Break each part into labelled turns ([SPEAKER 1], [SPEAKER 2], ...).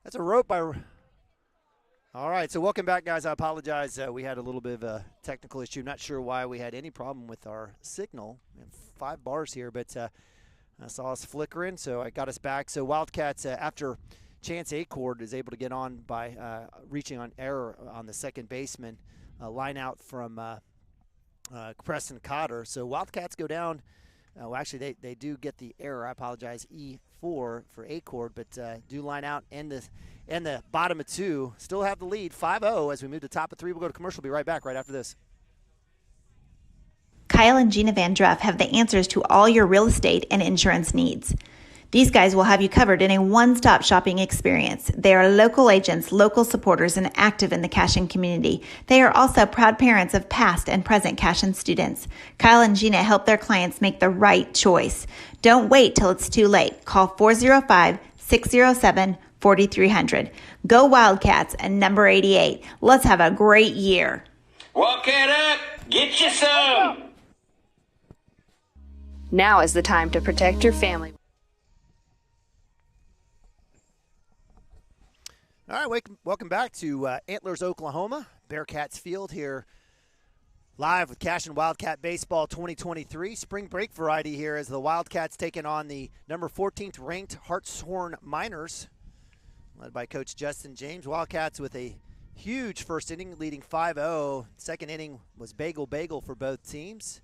[SPEAKER 1] That's a rope by. All right, so welcome back, guys. I apologize. We had a little bit of a technical issue. Not sure why we had any problem with our signal. We have 5 bars here, but I saw us flickering, so I got us back. So Wildcats, after Chance Acord is able to get on by reaching on error on the second baseman, line out from Preston Cotter. So Wildcats go down. Well, actually, they do get the error. I apologize, E4 for Acord, but do line out and the bottom of 2. Still have the lead, 5-0 as we move to top of 3. We'll go to commercial. Be right back right after this.
[SPEAKER 2] Kyle and Gina Van Druff have the answers to all your real estate and insurance needs. These guys will have you covered in a one-stop shopping experience. They are local agents, local supporters, and active in the Cashion community. They are also proud parents of past and present Cashion students. Kyle and Gina help their clients make the right choice. Don't wait till it's too late. Call 405-607-4300. Go Wildcats and number 88. Let's have a great year.
[SPEAKER 3] Walk it up. Get you some.
[SPEAKER 4] Now is the time to protect your family.
[SPEAKER 1] All right, welcome back to Antlers, Oklahoma. Bearcats Field here, live with Cashion Wildcat Baseball 2023. Spring break variety here as the Wildcats taking on the number 14th ranked Hartshorne Miners, led by Coach Justin James. Wildcats with a huge first inning, leading 5-0. Second inning was bagel for both teams.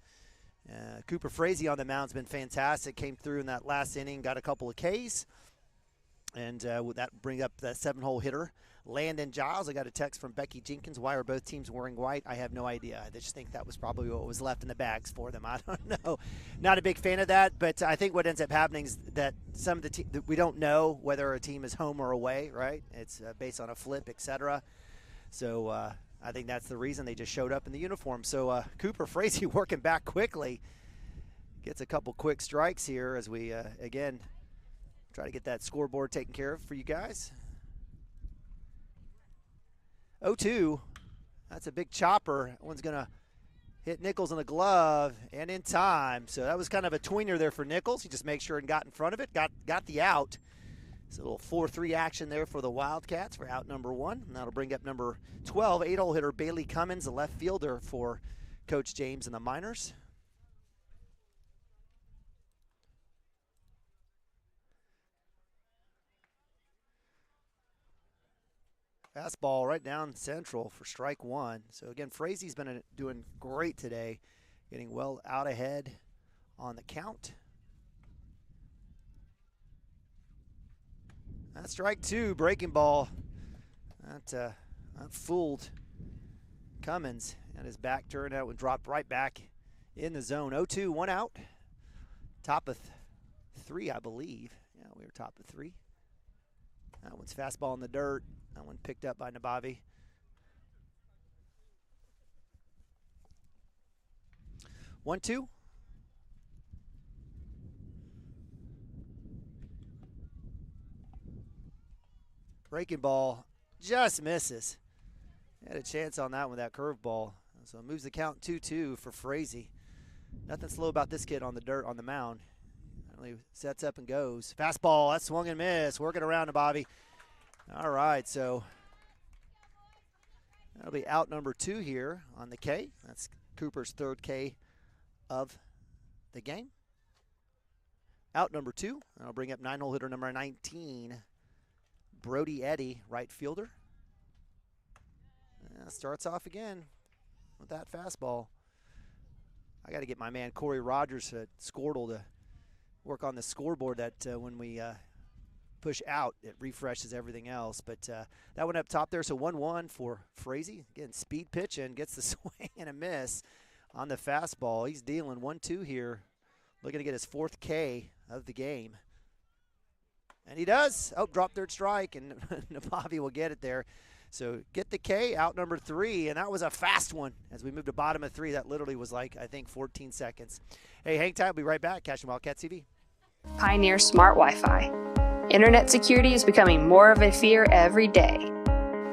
[SPEAKER 1] Cooper Frazee on the mound's been fantastic. Came through in that last inning, got a couple of Ks. And that brings up the 7-hole hitter, Landon Giles. I got a text from Becky Jenkins. Why are both teams wearing white? I have no idea. I just think that was probably what was left in the bags for them. I don't know. Not a big fan of that, but I think what ends up happening is that some of the teams, we don't know whether a team is home or away, right? It's based on a flip, etc. So I think that's the reason they just showed up in the uniform. So Cooper Frazee working back quickly. Gets a couple quick strikes here as we, again, try to get that scoreboard taken care of for you guys. 0-2. That's a big chopper. That one's going to hit Nichols in the glove and in time. So that was kind of a tweener there for Nichols. He just made sure and got in front of it, got the out. It's a little 4-3 action there for the Wildcats for out number 1. And that'll bring up number 12, 8-hole hitter Bailey Cummins, the left fielder for Coach James and the Miners. Fastball right down central for strike 1. So again, Frazee's been doing great today, getting well out ahead on the count. That's strike 2, breaking ball. That fooled Cummins, and his back turned out and dropped right back in the zone. 0-2, 1 out. Top of 3, I believe. Yeah, we were top of 3. That one's fastball in the dirt. That one picked up by Nabavi. One, two. Breaking ball just misses. Had a chance on that one, that curveball. So it moves the count 2-2 for Frazee. Nothing slow about this kid on the dirt, on the mound. Only sets up and goes. Fastball, that's swung and miss. Working around Nabavi. All right, so that'll be out number 2 here on the K. That's Cooper's 3rd K of the game. Out number 2. That'll bring up 9-hole hitter number 19, Brody Eddy, right fielder. Starts off again with that fastball. I got to get my man Corey Rogers at Squirtle to work on the scoreboard that when we push out, it refreshes everything else. But that one up top there, so 1-1 for Frazee. Again, speed pitch and gets the swing and a miss on the fastball. He's dealing 1-2 here, looking to get his 4th K of the game. And he does. Oh, drop 3rd strike, and Nabavi will get it there. So get the K, out number 3, and that was a fast one as we moved to bottom of 3. That literally was like, I think, 14 seconds. Hey, hang tight. We'll be right back. Cashion Wildcat TV.
[SPEAKER 4] Pioneer Smart Wi-Fi. Internet security is becoming more of a fear every day.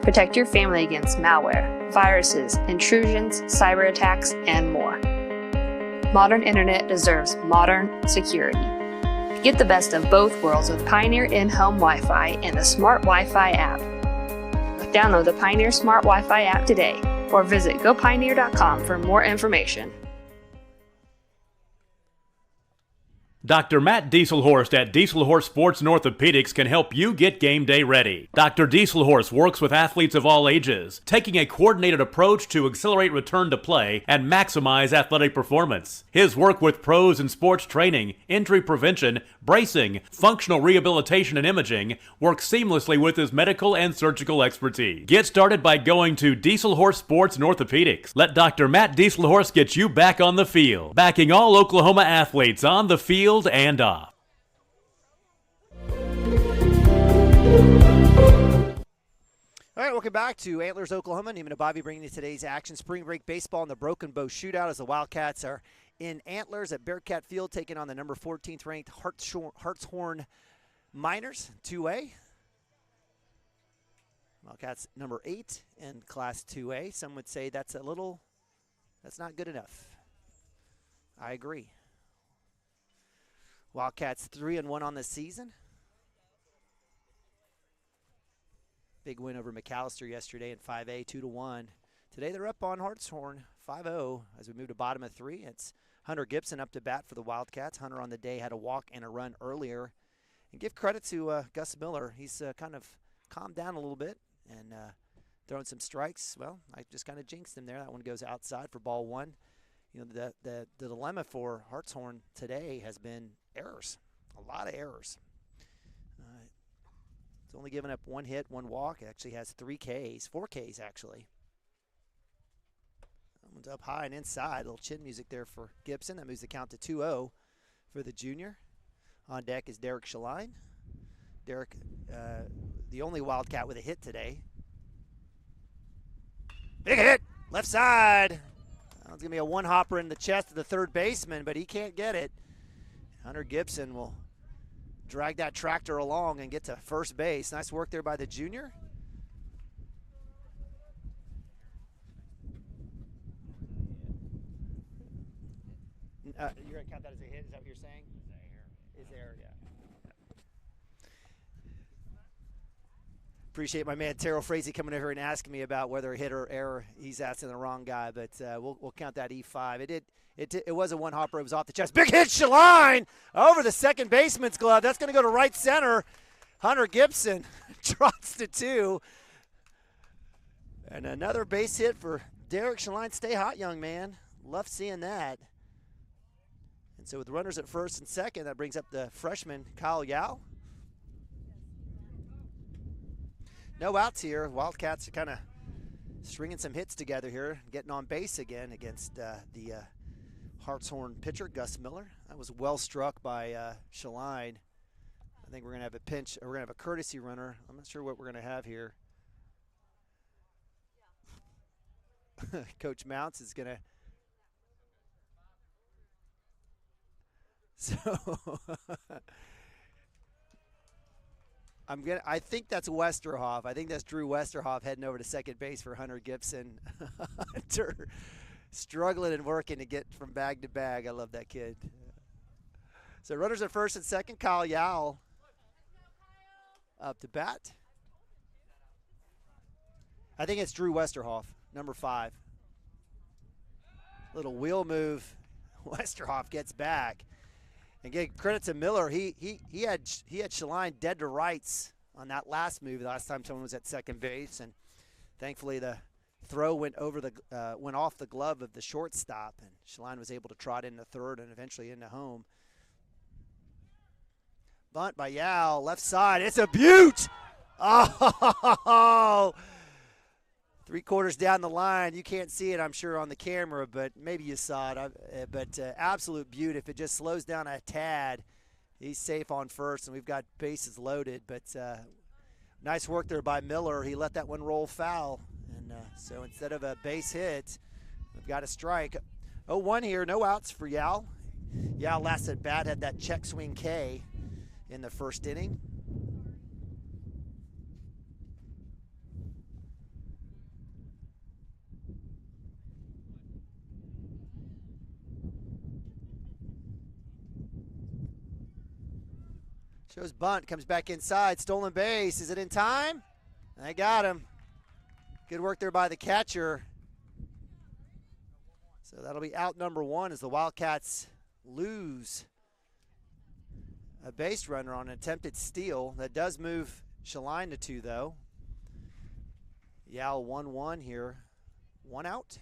[SPEAKER 4] Protect your family against malware, viruses, intrusions, cyber attacks, and more. Modern internet deserves modern security. Get the best of both worlds with Pioneer in-home Wi-Fi and the Smart Wi-Fi app. Download the Pioneer Smart Wi-Fi app today or visit gopioneer.com for more information.
[SPEAKER 5] Dr. Matt Dieselhorst at Dieselhorst Sports and Orthopedics can help you get game day ready. Dr. Dieselhorst works with athletes of all ages, taking a coordinated approach to accelerate return to play and maximize athletic performance. His work with pros in sports training, injury prevention, bracing, functional rehabilitation, and imaging works seamlessly with his medical and surgical expertise. Get started by going to Dieselhorst Sports and Orthopedics. Let Dr. Matt Dieselhorst get you back on the field, backing all Oklahoma athletes on the field and off.
[SPEAKER 1] All right, welcome back to Antlers, Oklahoma. Neiman Abavi bringing you today's action. Spring break baseball in the Broken Bow Shootout as the Wildcats are in Antlers at Bearcat Field, taking on the number 14th ranked Hartshorne Miners, 2A. Wildcats number 8 in Class 2A. Some would say that's not good enough. I agree. Wildcats 3-1 on the season. Big win over McAllister yesterday in 5A, 2-1. Today they're up on Hartshorne, 5-0 as we move to bottom of 3. It's Hunter Gibson up to bat for the Wildcats. Hunter on the day had a walk and a run earlier. And give credit to Gus Miller. He's kind of calmed down a little bit and throwing some strikes. Well, I just kind of jinxed him there. That one goes outside for ball 1. You know, the dilemma for Hartshorne today has been errors, a lot of errors. It's only given up 1 hit, 1 walk. It actually has 3 Ks, 4 Ks actually. That one's up high and inside. A little chin music there for Gibson. That moves the count to 2-0 for the junior. On deck is Derek Shaline. Derek, the only Wildcat with a hit today. Big hit, left side. It's going to be a one-hopper in the chest of the third baseman, but he can't get it. Hunter Gibson will drag that tractor along and get to first base. Nice work there by the junior. You're going to count that as a hit? Is that what you're saying? Is there, yeah. Appreciate my man Terrell Frazee coming over and asking me about whether a hit or error. He's asking the wrong guy, but we'll count that E5. It was a one hopper. It was off the chest. Big hit, Shaline over the second baseman's glove. That's going to go to right center. Hunter Gibson drops to 2. And another base hit for Derek Shaline. Stay hot, young man. Love seeing that. And so with runners at first and second, that brings up the freshman Kyle Yao. No outs here. Wildcats are kind of stringing some hits together here, getting on base again against the Hartshorne pitcher, Gus Miller. That was well struck by Shaline. I think we're going to have a pinch, or we're going to have a courtesy runner. I'm not sure what we're going to have here. Coach Mounts is going to. So I think that's Westerhoff. I think that's Drew Westerhoff heading over to second base for Hunter Gibson. Hunter struggling and working to get from bag to bag. I love that kid. So runners at first and second. Kyle Yao up to bat. I think it's Drew Westerhoff, number 5. Little wheel move. Westerhoff gets back. And give credit to Miller. He had Shaline dead to rights on that last move. The last time someone was at second base, and thankfully the throw went off the glove of the shortstop, and Shaline was able to trot into third and eventually into home. Bunt by Yao, left side. It's a beaut. Oh, 3/4 down the line. You can't see it, I'm sure, on the camera, but maybe you saw it. But absolute beauty. If it just slows down a tad, he's safe on first, and we've got bases loaded. But nice work there by Miller. He let that one roll foul. And so instead of a base hit, we've got a strike. 0-1 here. No outs for Yao. Yao last at bat had that check swing K in the first inning. Shows bunt, comes back inside, stolen base. Is it in time? They got him. Good work there by the catcher. So that'll be out number 1 as the Wildcats lose a base runner on an attempted steal. That does move Shaline to 2, though. Yao 1-1 here. 1 out.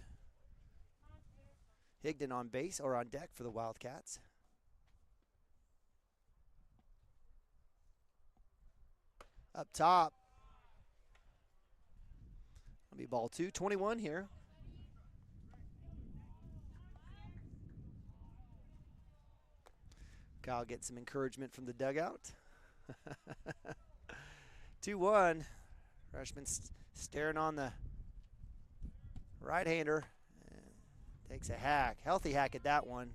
[SPEAKER 1] Higdon on base or on deck for the Wildcats. Up top. That'll be ball 2. 21 here. Kyle gets some encouragement from the dugout. 2-1. Freshman staring on the right-hander. Takes a hack. Healthy hack at that one.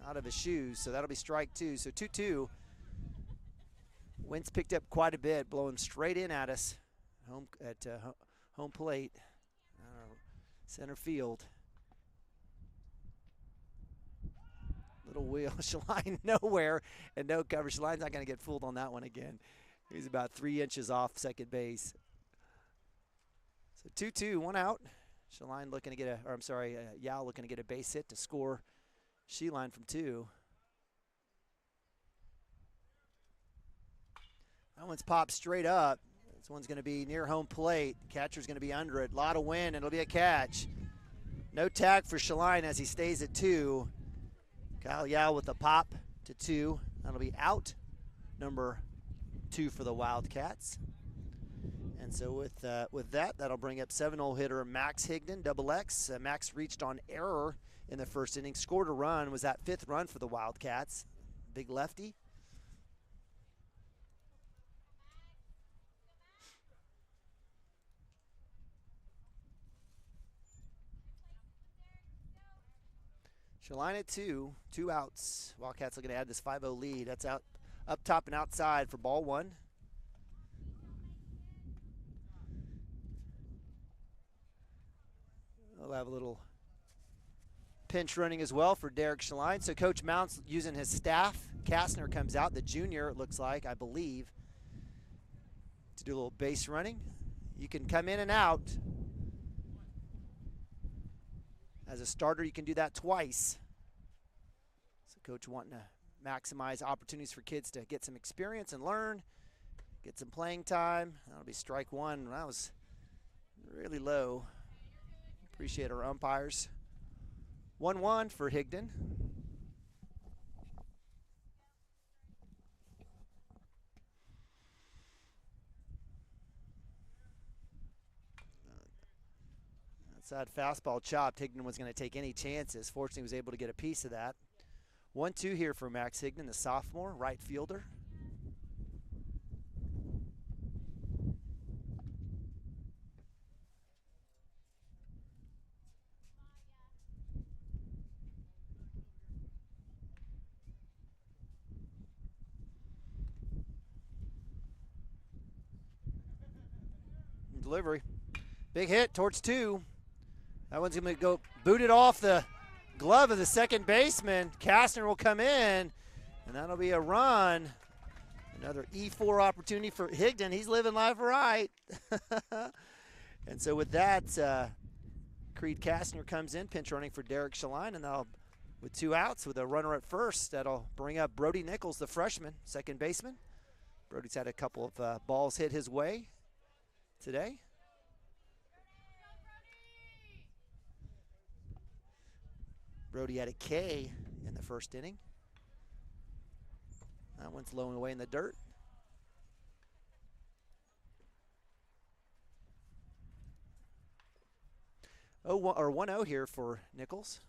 [SPEAKER 1] Out of his shoes. So that'll be strike 2. So 2-2. Wind's picked up quite a bit, blowing straight in at us. Home plate. Center field. Little wheel. Shaline nowhere and no cover. Shaline's not going to get fooled on that one again. He's about 3 inches off second base. So 2-2, 1 out. Shaline looking to get Yao looking to get a base hit to score Sheline from 2. That one's popped straight up. This one's going to be near home plate. Catcher's going to be under it. A lot of wind, and it'll be a catch. No tag for Shaline as he stays at 2. Kyle Yao with the pop to 2. That'll be out number 2 for the Wildcats. And so with that, that'll bring up 7-hole hitter Max Higdon, double X. Max reached on error in the first inning, scored a run, was that 5th run for the Wildcats. Big lefty. Shaline at 2, 2 outs. Wildcats looking to add this 5-0 lead. That's out, up top and outside for ball 1. We'll have a little pinch running as well for Derek Shaline. So Coach Mounts using his staff. Kastner comes out, the junior, it looks like, I believe, to do a little base running. You can come in and out. As a starter, you can do that twice. So Coach wanting to maximize opportunities for kids to get some experience and learn, get some playing time. That'll be strike 1. That was really low. Appreciate our umpires. 1-1 for Higdon. Outside fastball chopped. Higdon was going to take any chances. Fortunately, was able to get a piece of that. 1-2 here for Max Higdon, the sophomore, right fielder. Delivery. Big hit towards 2. That one's going to go booted off the glove of the second baseman. Kastner will come in, and that'll be a run. Another E4 opportunity for Higdon. He's living life right. And so with that, Creed Kastner comes in, pinch running for Derek Shaline, and they'll, with 2 outs with a runner at first, that'll bring up Brody Nichols, the freshman, second baseman. Brody's had a couple of balls hit his way today. Brody had a K in the first inning. That one's low and away in the dirt. Oh, 1-0 here for Nichols.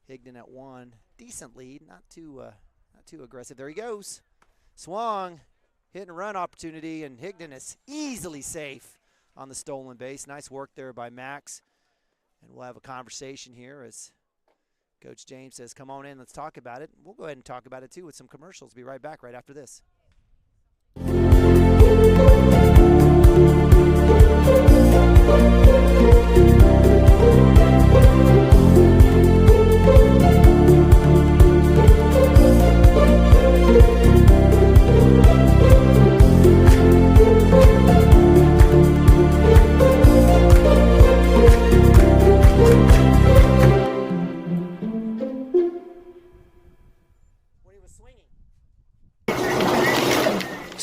[SPEAKER 1] Higdon at 1. Decent lead, not too aggressive. There he goes. Swung. Hit and run opportunity, and Higdon is easily safe on the stolen base. Nice work there by Max. And we'll have a conversation here as Coach James says, come on in, let's talk about it. We'll go ahead and talk about it too with some commercials. Be right back right after this.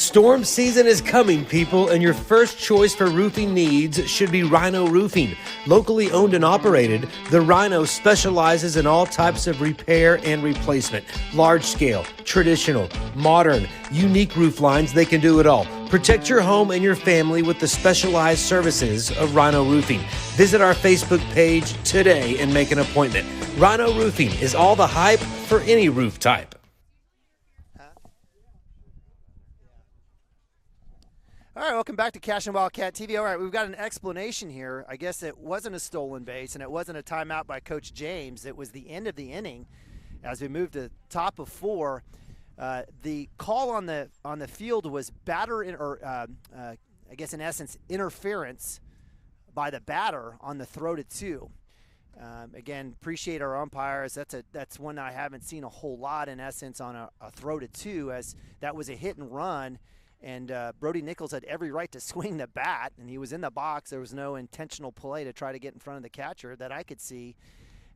[SPEAKER 6] Storm season is coming, people, and your first choice for roofing needs should be Rhino Roofing. Locally owned and operated, the Rhino specializes in all types of repair and replacement. Large scale, traditional, modern, unique roof lines, they can do it all. Protect your home and your family with the specialized services of Rhino Roofing. Visit our Facebook page today and make an appointment. Rhino Roofing is all the hype for any roof type.
[SPEAKER 1] All right, welcome back to Cashion Wildcat TV. All right, we've got an explanation here. I guess it wasn't a stolen base, and it wasn't a timeout by Coach James. It was the end of the inning as we moved to top of 4. The call on the field was I guess in essence, interference by the batter on the throw to 2. Again, appreciate our umpires. That's one I haven't seen a whole lot in essence on a throw to 2, as that was a hit and run. And Brody Nichols had every right to swing the bat, and he was in the box. There was no intentional play to try to get in front of the catcher that I could see.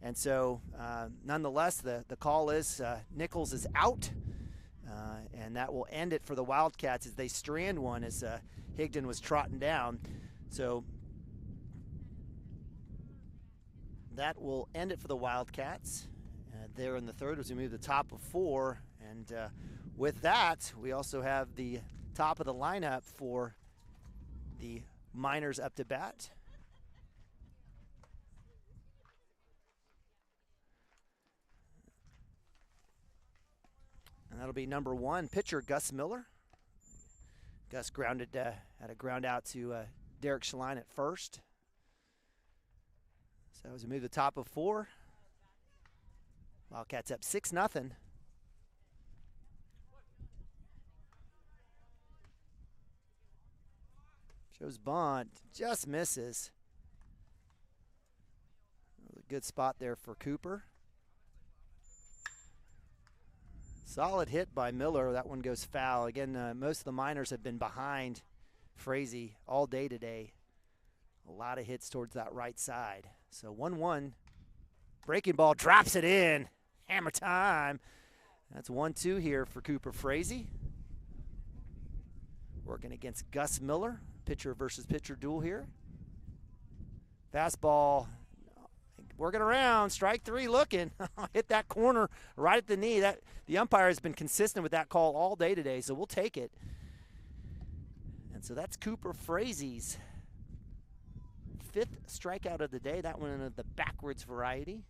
[SPEAKER 1] And so, nonetheless, the call is Nichols is out, and that will end it for the Wildcats as they strand one as Higdon was trotting down. So that will end it for the Wildcats. There in the third as we move to the top of 4. And with that, we also have the top of the lineup for the Miners up to bat. And that'll be number 1, pitcher Gus Miller. Gus grounded, had a ground out to Derek Schlein at first. So as we move to the top of 4, Wildcats up 6-0. Shows Bond, just misses. A good spot there for Cooper. Solid hit by Miller. That one goes foul. Again, most of the Miners have been behind Frazee all day today. A lot of hits towards that right side. So 1-1. Breaking ball drops it in. Hammer time. That's 1-2 here for Cooper Frazee. Working against Gus Miller. Pitcher versus pitcher duel here. Fastball working around, strike 3 looking. Hit that corner right at the knee. The umpire has been consistent with that call all day today, so we'll take it. And so that's Cooper Frazee's 5th strikeout of the day. That one in the backwards variety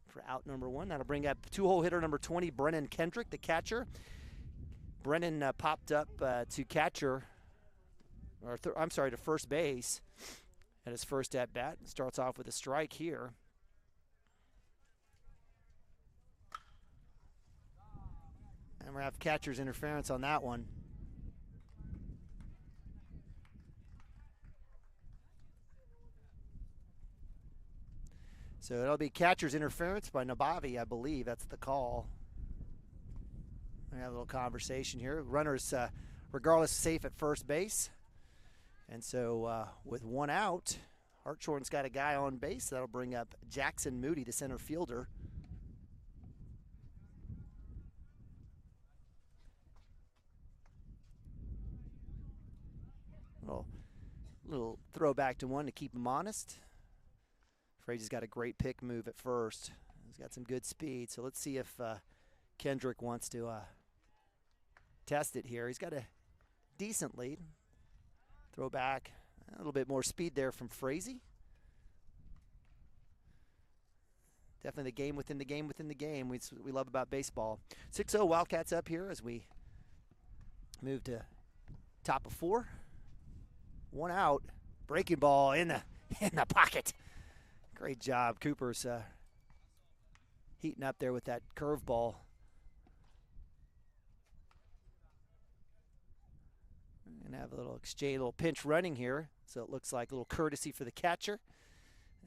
[SPEAKER 1] for out number 1. That'll bring up 2-hole hitter number 20, Brennan Kendrick, the catcher. Brennan popped up to catcher. To first base at his first at-bat. Starts off with a strike here. And we're going to have catcher's interference on that one. So it'll be catcher's interference by Nabavi, I believe. That's the call. We have a little conversation here. Runners, regardless, safe at first base. And so with 1 out, Hartshorne's got a guy on base. That'll bring up Jackson Moody, the center fielder. Little throwback to 1 to keep him honest. Frazee's got a great pick move at first. He's got some good speed. So let's see if Kendrick wants to test it here. He's got a decent lead. Throw back, a little bit more speed there from Frazee. Definitely the game within the game within the game. We love about baseball. 6-0 Wildcats up here as we move to top of 4. 1 out, breaking ball in the pocket. Great job, Cooper's heating up there with that curveball. Going to have a little exchange, a little pinch running here. So it looks like a little courtesy for the catcher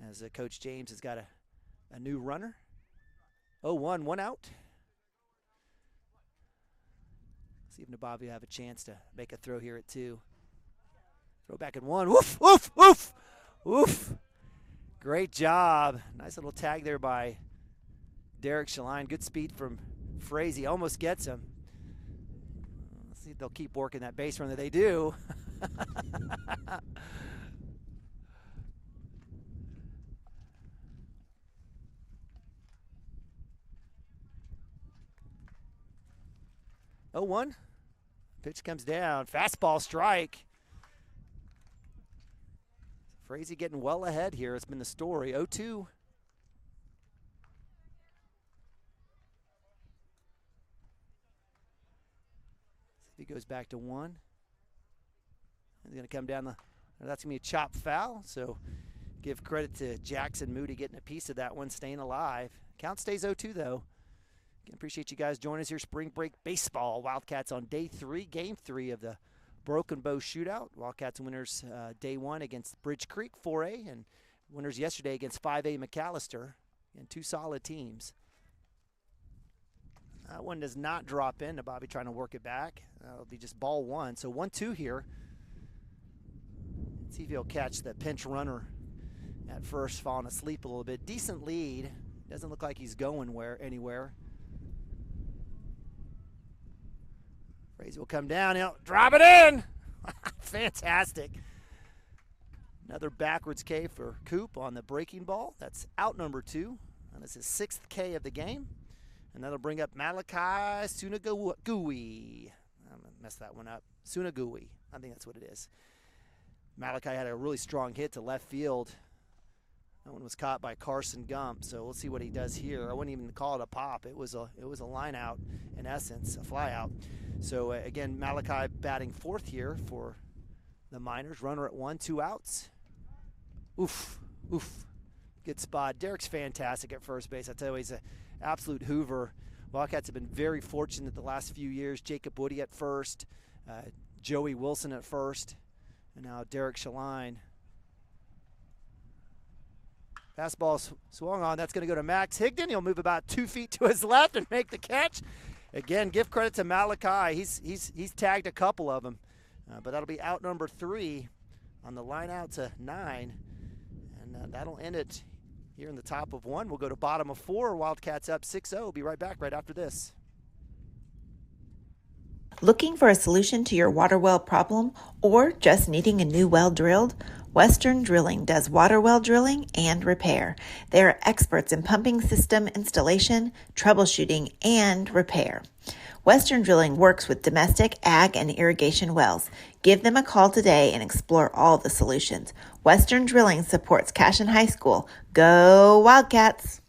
[SPEAKER 1] as Coach James has got a new runner. 0-1, 1 out. See if Nabavi will have a chance to make a throw here at 2. Throw back at 1. Woof, woof, woof, woof. Great job. Nice little tag there by Derek Schlein. Good speed from Frazee. Almost gets him. See if they'll keep working that base run that they do. Oh, 1. Pitch comes down. Fastball strike. Frazee getting well ahead here. It's been the story. 0-2. He goes back to 1. He's going to come down that's going to be a chop foul. So give credit to Jackson Moody getting a piece of that one, staying alive. Count stays 0-2 though. Again, appreciate you guys joining us here. Spring break baseball. Wildcats on day 3, game 3 of the Broken Bow Shootout. Wildcats winners day 1 against Bridge Creek 4A, and winners yesterday against 5A McAllister. And 2 solid teams. That one does not drop in. Bobby trying to work it back. It'll be just ball 1. So 1-2 here. Let's see if he'll catch the pinch runner at first, falling asleep a little bit. Decent lead. Doesn't look like he's going anywhere. Frazee will come down. He'll drop it in. Fantastic. Another backwards K for Coop on the breaking ball. That's out number 2. And that's his 6th K of the game. And that'll bring up Malachi Sunagui. I'm going to mess that one up. Sunagui. I think that's what it is. Malachi had a really strong hit to left field. That one was caught by Carson Gump. So we'll see what he does here. I wouldn't even call it a pop. It was a line out, in essence, a fly out. So again, Malachi batting 4th here for the Miners. Runner at 1, 2 outs. Oof. Good spot. Derek's fantastic at first base. I tell you, he's an absolute hoover. Wildcats have been very fortunate the last few years. Jacob Woody at first, Joey Wilson at first, and now Derek Shaline. Fastball swung on. That's going to go to Max Higdon. He'll move about 2 feet to his left and make the catch. Again, give credit to Malachi. He's tagged a couple of them, but that'll be out number 3 on the line out to 9, and that'll end it here in the top of 1. We'll go to bottom of 4. Wildcats up 6-0. We'll be right back right after this.
[SPEAKER 2] Looking for a solution to your water well problem or just needing a new well drilled? Western Drilling does water well drilling and repair. They are experts in pumping system installation, troubleshooting, and repair. Western Drilling works with domestic, ag, and irrigation wells. Give them a call today and explore all the solutions. Western Drilling supports Cashion High School. Go Wildcats!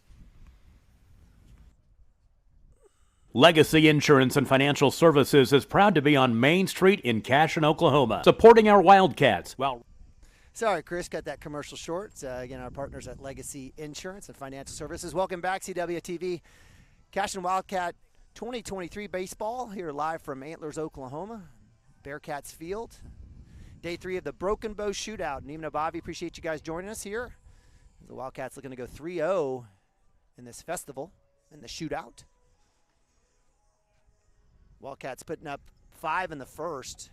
[SPEAKER 5] Legacy Insurance and Financial Services is proud to be on Main Street in Cashion, Oklahoma, supporting our Wildcats.
[SPEAKER 1] Sorry, Chris, cut that commercial short. Again, our partners at Legacy Insurance and Financial Services. Welcome back, CWTV. Cashion Wildcat 2023 baseball here live from Antlers, Oklahoma. Bearcats Field. Day 3 of the Broken Bow Shootout. Nima Nabavi, appreciate you guys joining us here. The Wildcats looking to go 3-0 in this festival, in the shootout. Wildcats putting up 5 in the first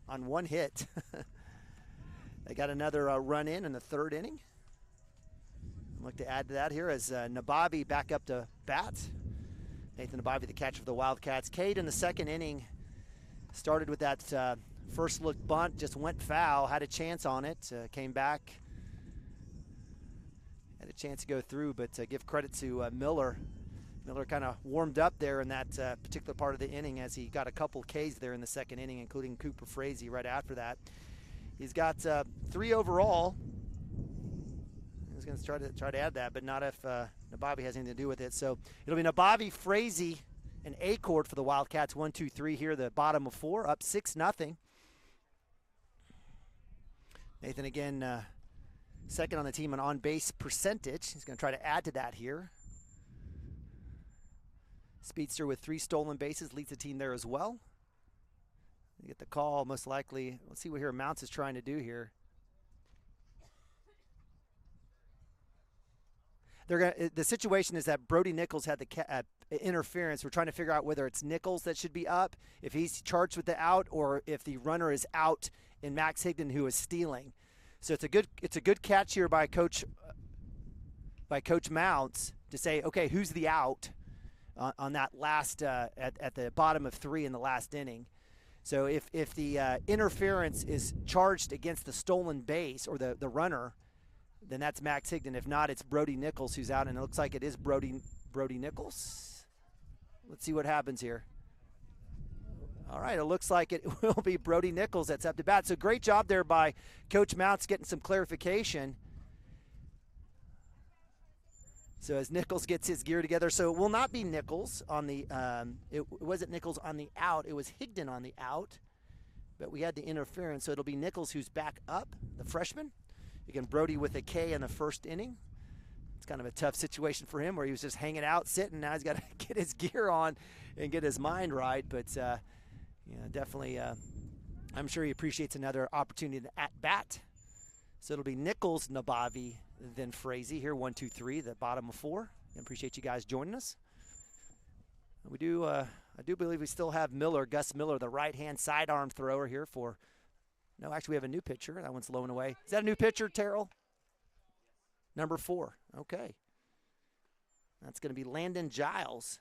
[SPEAKER 1] on 1 hit. They got another run in the 3rd inning. I'd like to add to that here as Nabavi back up to bat. Nathan Nabavi, the catcher for the Wildcats. Cade in the 2nd inning started with that first look bunt, just went foul, had a chance on it, came back, had a chance to go through, but give credit to Miller. Miller kind of warmed up there in that particular part of the inning as he got a couple Ks there in the 2nd inning, including Cooper Frazee right after that. He's got 3 overall. He was going to try to add that, but not if Nabavi has anything to do with it. So it'll be Nabavi, Frazee, and Acord for the Wildcats. 1, 2, 3 here, the bottom of 4, up 6-0. Nathan again, 2nd on the team in on-base percentage. He's going to try to add to that here. Speedster with 3 stolen bases leads the team there as well. You get the call, most likely. Let's see what here Mounts is trying to do here. The situation is that Brody Nichols had the interference. We're trying to figure out whether it's Nichols that should be up, if he's charged with the out, or if the runner is out in Max Higdon, who is stealing. So it's a good catch here by Coach Mounts to say, okay, who's the out on that last at the bottom of 3 in the last inning. So if the interference is charged against the stolen base or the runner, then that's Max Higdon. If not, it's Brody Nichols who's out, and it looks like it is Brody Nichols. Let's see what happens here. All right, it looks like it will be Brody Nichols that's up to bat. So great job there by Coach Mounts getting some clarification. So as Nichols gets his gear together, so it will not be Nichols on the it wasn't Nichols on the out, it was Higdon on the out. But we had the interference, so it'll be Nichols who's back up, the freshman. Again, Brody with a K in the first inning. It's kind of a tough situation for him where he was just hanging out, sitting. Now he's got to get his gear on and get his mind right. But definitely, I'm sure he appreciates another opportunity to at-bat. So it'll be Nichols, Nabavi, then Frazee here, 1, 2, 3, the bottom of 4. I appreciate you guys joining us. I do believe we still have Miller, Gus Miller, the right-hand sidearm thrower here for. No, actually we have a new pitcher. That one's low and away. Is that a new pitcher, Terrell? Number 4. Okay. That's going to be Landon Giles.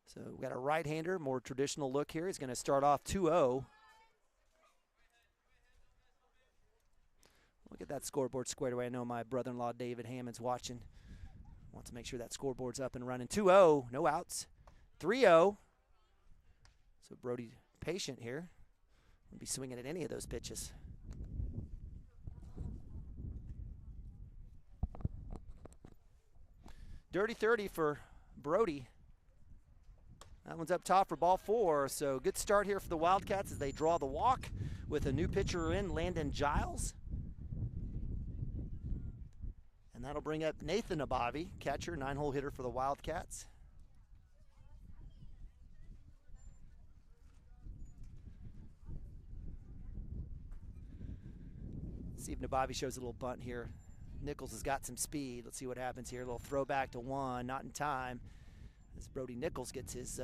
[SPEAKER 1] So we've got a right-hander, more traditional look here. He's going to start off 2-0. Look at that scoreboard squared away. I know my brother-in-law David Hammond's watching. Wants to make sure that scoreboard's up and running. 2-0, no outs. 3-0. So Brody patient here. Won't be swinging at any of those pitches. Dirty 30 for Brody. That one's up top for ball 4. So good start here for the Wildcats as they draw the walk with a new pitcher in, Landon Giles. And that'll bring up Nathan Nabavi, catcher, 9-hole hitter for the Wildcats. Let's see if Nabavi shows a little bunt here. Nichols has got some speed. Let's see what happens here. A little throwback to 1, not in time. As Brody Nichols gets his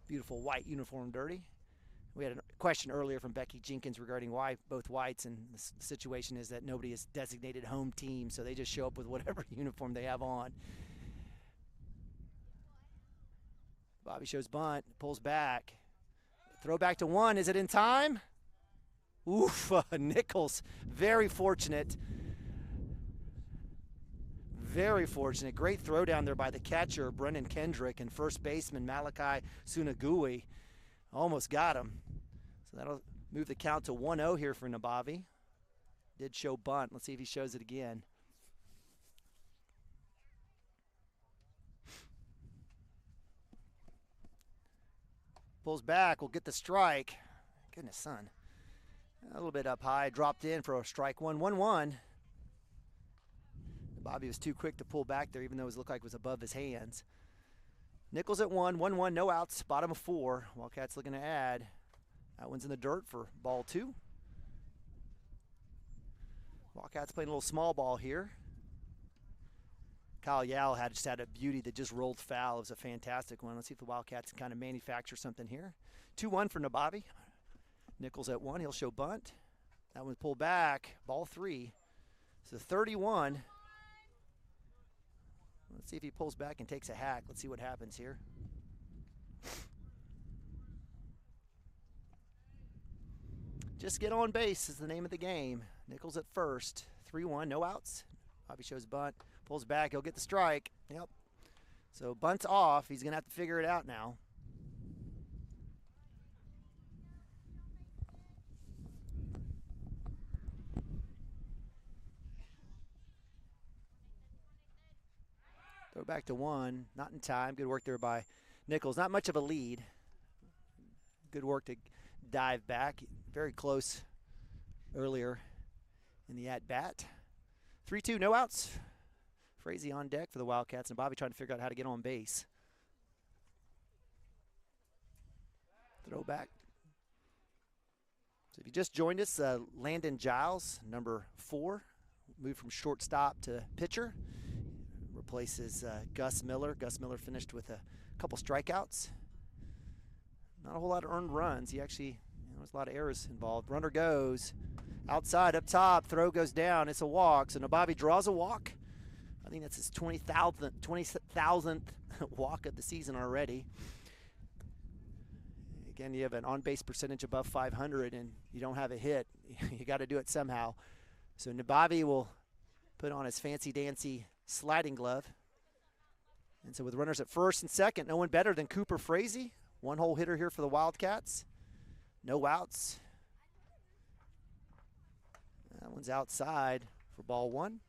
[SPEAKER 1] beautiful white uniform dirty. We had a question earlier from Becky Jenkins regarding why both whites, and the situation is that nobody is designated home team, so they just show up with whatever uniform they have on. Bobby shows bunt, pulls back. Throw back to 1. Is it in time? Oof, Nichols, very fortunate. Very fortunate. Great throw down there by the catcher, Brennan Kendrick, and first baseman Malachi Sunagui. Almost got him. So that'll move the count to 1-0 here for Nabavi. Did show bunt. Let's see if he shows it again. Pulls back. Will get the strike. Goodness, son. A little bit up high. Dropped in for a strike 1. 1-1. Bobby was too quick to pull back there, even though it looked like it was above his hands. Nichols at 1, 1-1, no outs, bottom of 4. Wildcats looking to add. That one's in the dirt for ball 2. Wildcats playing a little small ball here. Kyle Yao just had a beauty that just rolled foul. It was a fantastic one. Let's see if the Wildcats can kind of manufacture something here. 2-1 for Nabavi. Nichols at 1, he'll show bunt. That one's pulled back, ball 3. So 31. Let's see if he pulls back and takes a hack. Let's see what happens here. Just get on base is the name of the game. Nichols at first. 3-1, no outs. Bobby shows bunt. Pulls back. He'll get the strike. Yep. So bunt's off. He's going to have to figure it out now. Throw back to 1, not in time. Good work there by Nichols. Not much of a lead. Good work to dive back. Very close earlier in the at-bat. 3-2, no outs. Frazee on deck for the Wildcats, and Bobby trying to figure out how to get on base. Throw back. So if you just joined us, Landon Giles, number 4, moved from shortstop to pitcher. Replaces Gus Miller. Gus Miller finished with a couple strikeouts. Not a whole lot of earned runs. He actually, there's a lot of errors involved. Runner goes outside, up top. Throw goes down. It's a walk. So Nabavi draws a walk. I think that's his 20,000th walk of the season already. Again, you have an on-base percentage above 500 and you don't have a hit. You got to do it somehow. So Nabavi will put on his fancy-dancy sliding glove. And so with runners at first and second, no one better than Cooper Frazee. One-hole hitter here for the Wildcats. No outs. That one's outside for ball one.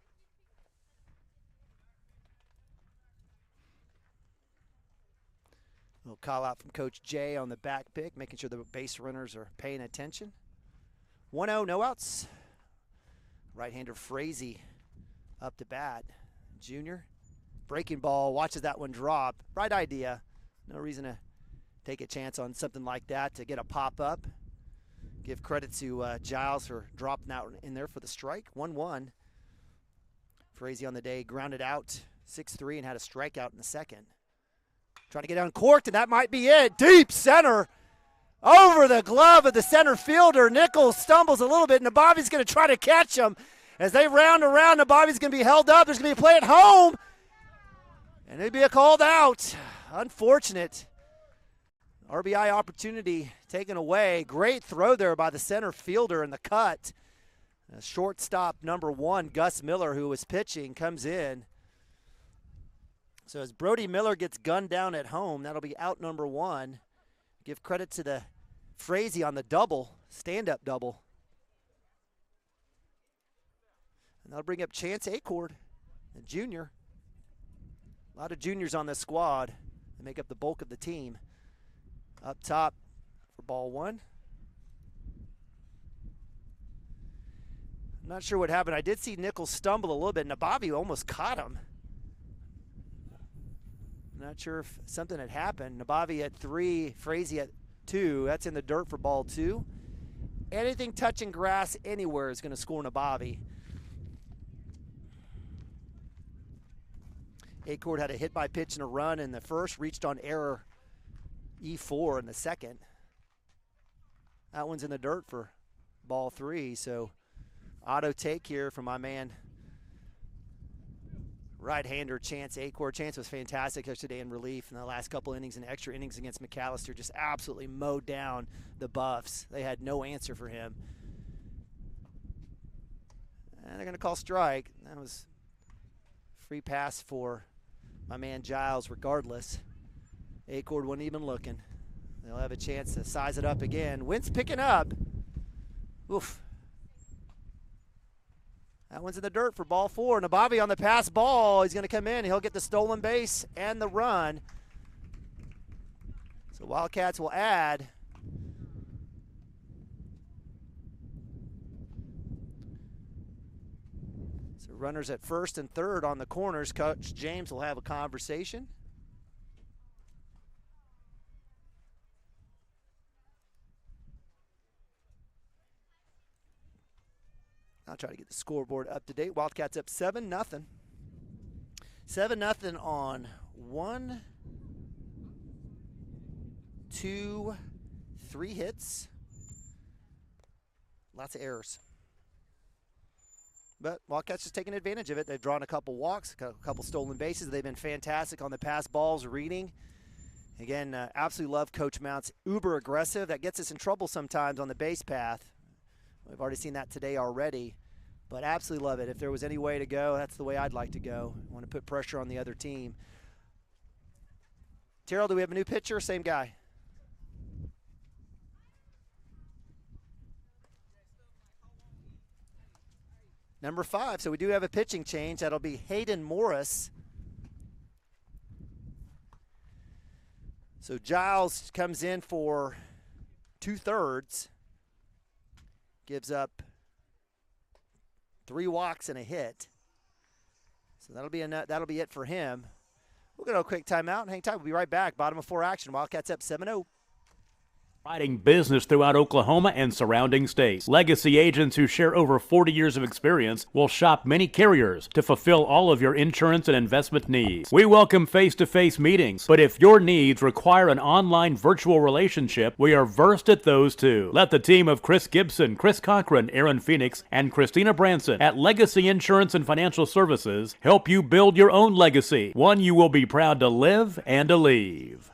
[SPEAKER 1] A little call out from Coach Jay on the back pick, making sure the base runners are paying attention. 1-0, no outs. Right-hander Frazee up to bat. Junior, breaking ball, watches that one drop. Right idea. No reason to take a chance on something like that to get a pop-up. Give credit to Giles for dropping that one in there for the strike. 1-1. Frazee on the day grounded out 6-3 and had a strikeout in the second. Trying to get uncorked, and that might be it. Deep center over the glove of the center fielder. Nichols stumbles a little bit, and Nabavi's going to try to catch him. As they round around, Nabavi's going to be held up. There's going to be a play at home, and it'd be a called out. Unfortunate. RBI opportunity taken away. Great throw there by the center fielder in the cut. Shortstop number 1, Gus Miller, who was pitching, comes in. So as Brody Miller gets gunned down at home, that'll be out number 1. Give credit to the Frazee on the double, stand-up double. And that'll bring up Chance Acord, the junior. A lot of juniors on this squad. They make up the bulk of the team. Up top for ball 1. I'm not sure what happened. I did see Nichols stumble a little bit. Nabavi almost caught him. Not sure if something had happened. Nabavi at 3, Frazee at 2. That's in the dirt for ball 2. Anything touching grass anywhere is going to score Nabavi. Acord had a hit by pitch and a run in the first, reached on error E4 in the second. That one's in the dirt for ball 3, so auto take here from my man right-hander Chance Acord. Chance was fantastic yesterday in relief in the last couple innings and extra innings against McAllister. Just absolutely mowed down the Buffs. They had no answer for him. And they're going to call strike. That was free pass for my man Giles regardless. Acord wasn't even looking. They'll have a chance to size it up again. Wind's picking up. Oof. That one's in the dirt for ball 4. Nabavi on the pass ball. He's going to come in. He'll get the stolen base and the run. So Wildcats will add. So runners at first and third on the corners. Coach James will have a conversation. I'll try to get the scoreboard up to date. Wildcats up 7-0. 7-0 on 1, 2, 3 hits. Lots of errors. But Wildcats just taking advantage of it. They've drawn a couple walks, a couple stolen bases. They've been fantastic on the pass balls, reading. Again, absolutely love Coach Mount's uber aggressive. That gets us in trouble sometimes on the base path. We've already seen that today already, but absolutely love it. If there was any way to go, that's the way I'd like to go. I want to put pressure on the other team. Terrell, do we have a new pitcher? Same guy? Number 5, so we do have a pitching change. That'll be Hayden Morris. So Giles comes in for 2/3. Gives up 3 walks and a hit. So that'll be it for him. We'll go to a quick timeout and hang tight. We'll be right back. Bottom of 4 action. Wildcats up 7-0.
[SPEAKER 5] Providing business throughout Oklahoma and surrounding states. Legacy agents who share over 40 years of experience will shop many carriers to fulfill all of your insurance and investment needs. We welcome face-to-face meetings, but if your needs require an online virtual relationship, we are versed at those too. Let the team of Chris Gibson, Chris Cochran, Aaron Phoenix, and Christina Branson at Legacy Insurance and Financial Services help you build your own legacy, one you will be proud to live and to leave.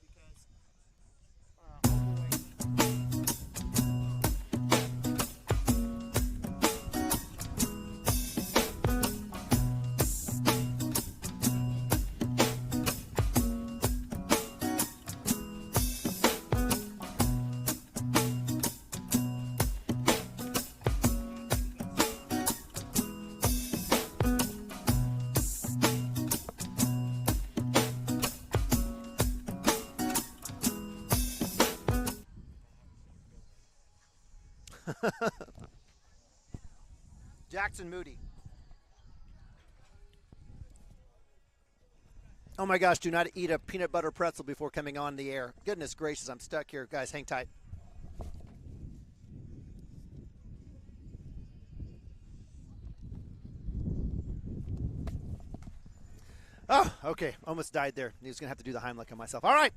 [SPEAKER 1] Jackson Moody. Oh my gosh, do not eat a peanut butter pretzel before coming on the air. Goodness gracious, I'm stuck here. Guys, hang tight. Oh, okay. Almost died there. He was going to have to do the Heimlich on myself. All right.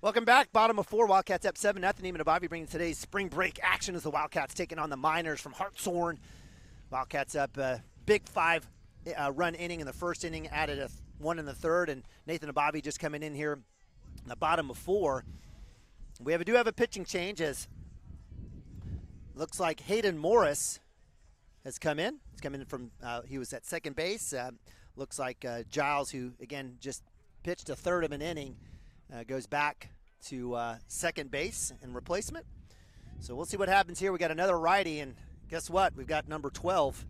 [SPEAKER 1] Welcome back. Bottom of 4. Wildcats up 7-0. Neiman Abavi bringing today's spring break action as the Wildcats taking on the Miners from Hartshorne. Wildcats up big 5-run inning in the first inning, added a 1 in the third, and Nathan Abavi just coming in here in the bottom of 4. We do have a pitching change as looks like Hayden Morris has come in. He's come in from he was at second base. Looks like Giles, who again just pitched a third of an inning, goes back to second base in replacement. So we'll see what happens here. We got another righty, and guess what? We've got number 12,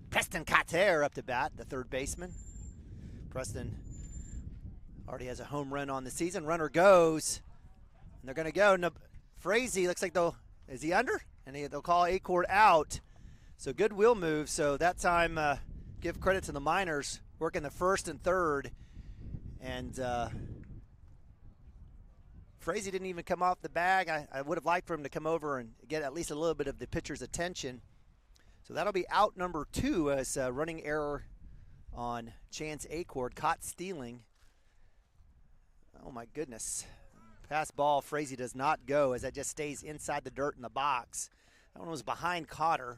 [SPEAKER 1] Preston Cotter, up to bat, the third baseman. Preston already has a home run on the season. Runner goes, and they're going to go. Frazee looks like is he under? And they'll call Acord out. So good wheel move. So that time, give credit to the Miners working the first and third. And Frazee didn't even come off the bag. I would have liked for him to come over and get at least a little bit of the pitcher's attention. So that'll be out number 2 as running error on Chance Acord, caught stealing. Oh my goodness. Pass ball, Frazee does not go as that just stays inside the dirt in the box. That one was behind Cotter.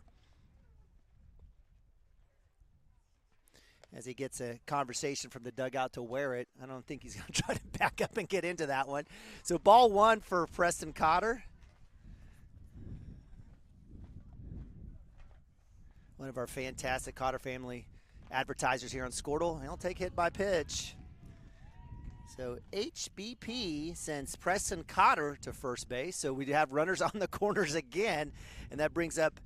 [SPEAKER 1] As he gets a conversation from the dugout to wear it. I don't think he's going to try to back up and get into that one. So ball 1 for Preston Cotter. One of our fantastic Cotter family advertisers here on Squirtle. He'll take hit by pitch. So HBP sends Preston Cotter to first base. So we have runners on the corners again. And that brings up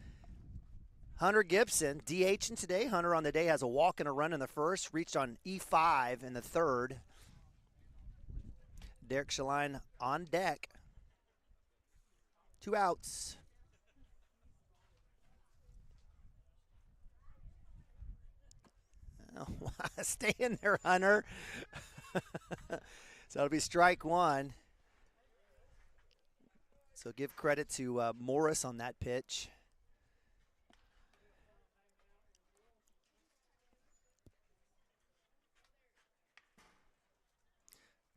[SPEAKER 1] Hunter Gibson, DHing today. Hunter on the day has a walk and a run in the first, reached on E5 in the third. Derek Shaline on deck. 2 outs. Oh, stay in there, Hunter. So that'll be strike 1. So give credit to Morris on that pitch.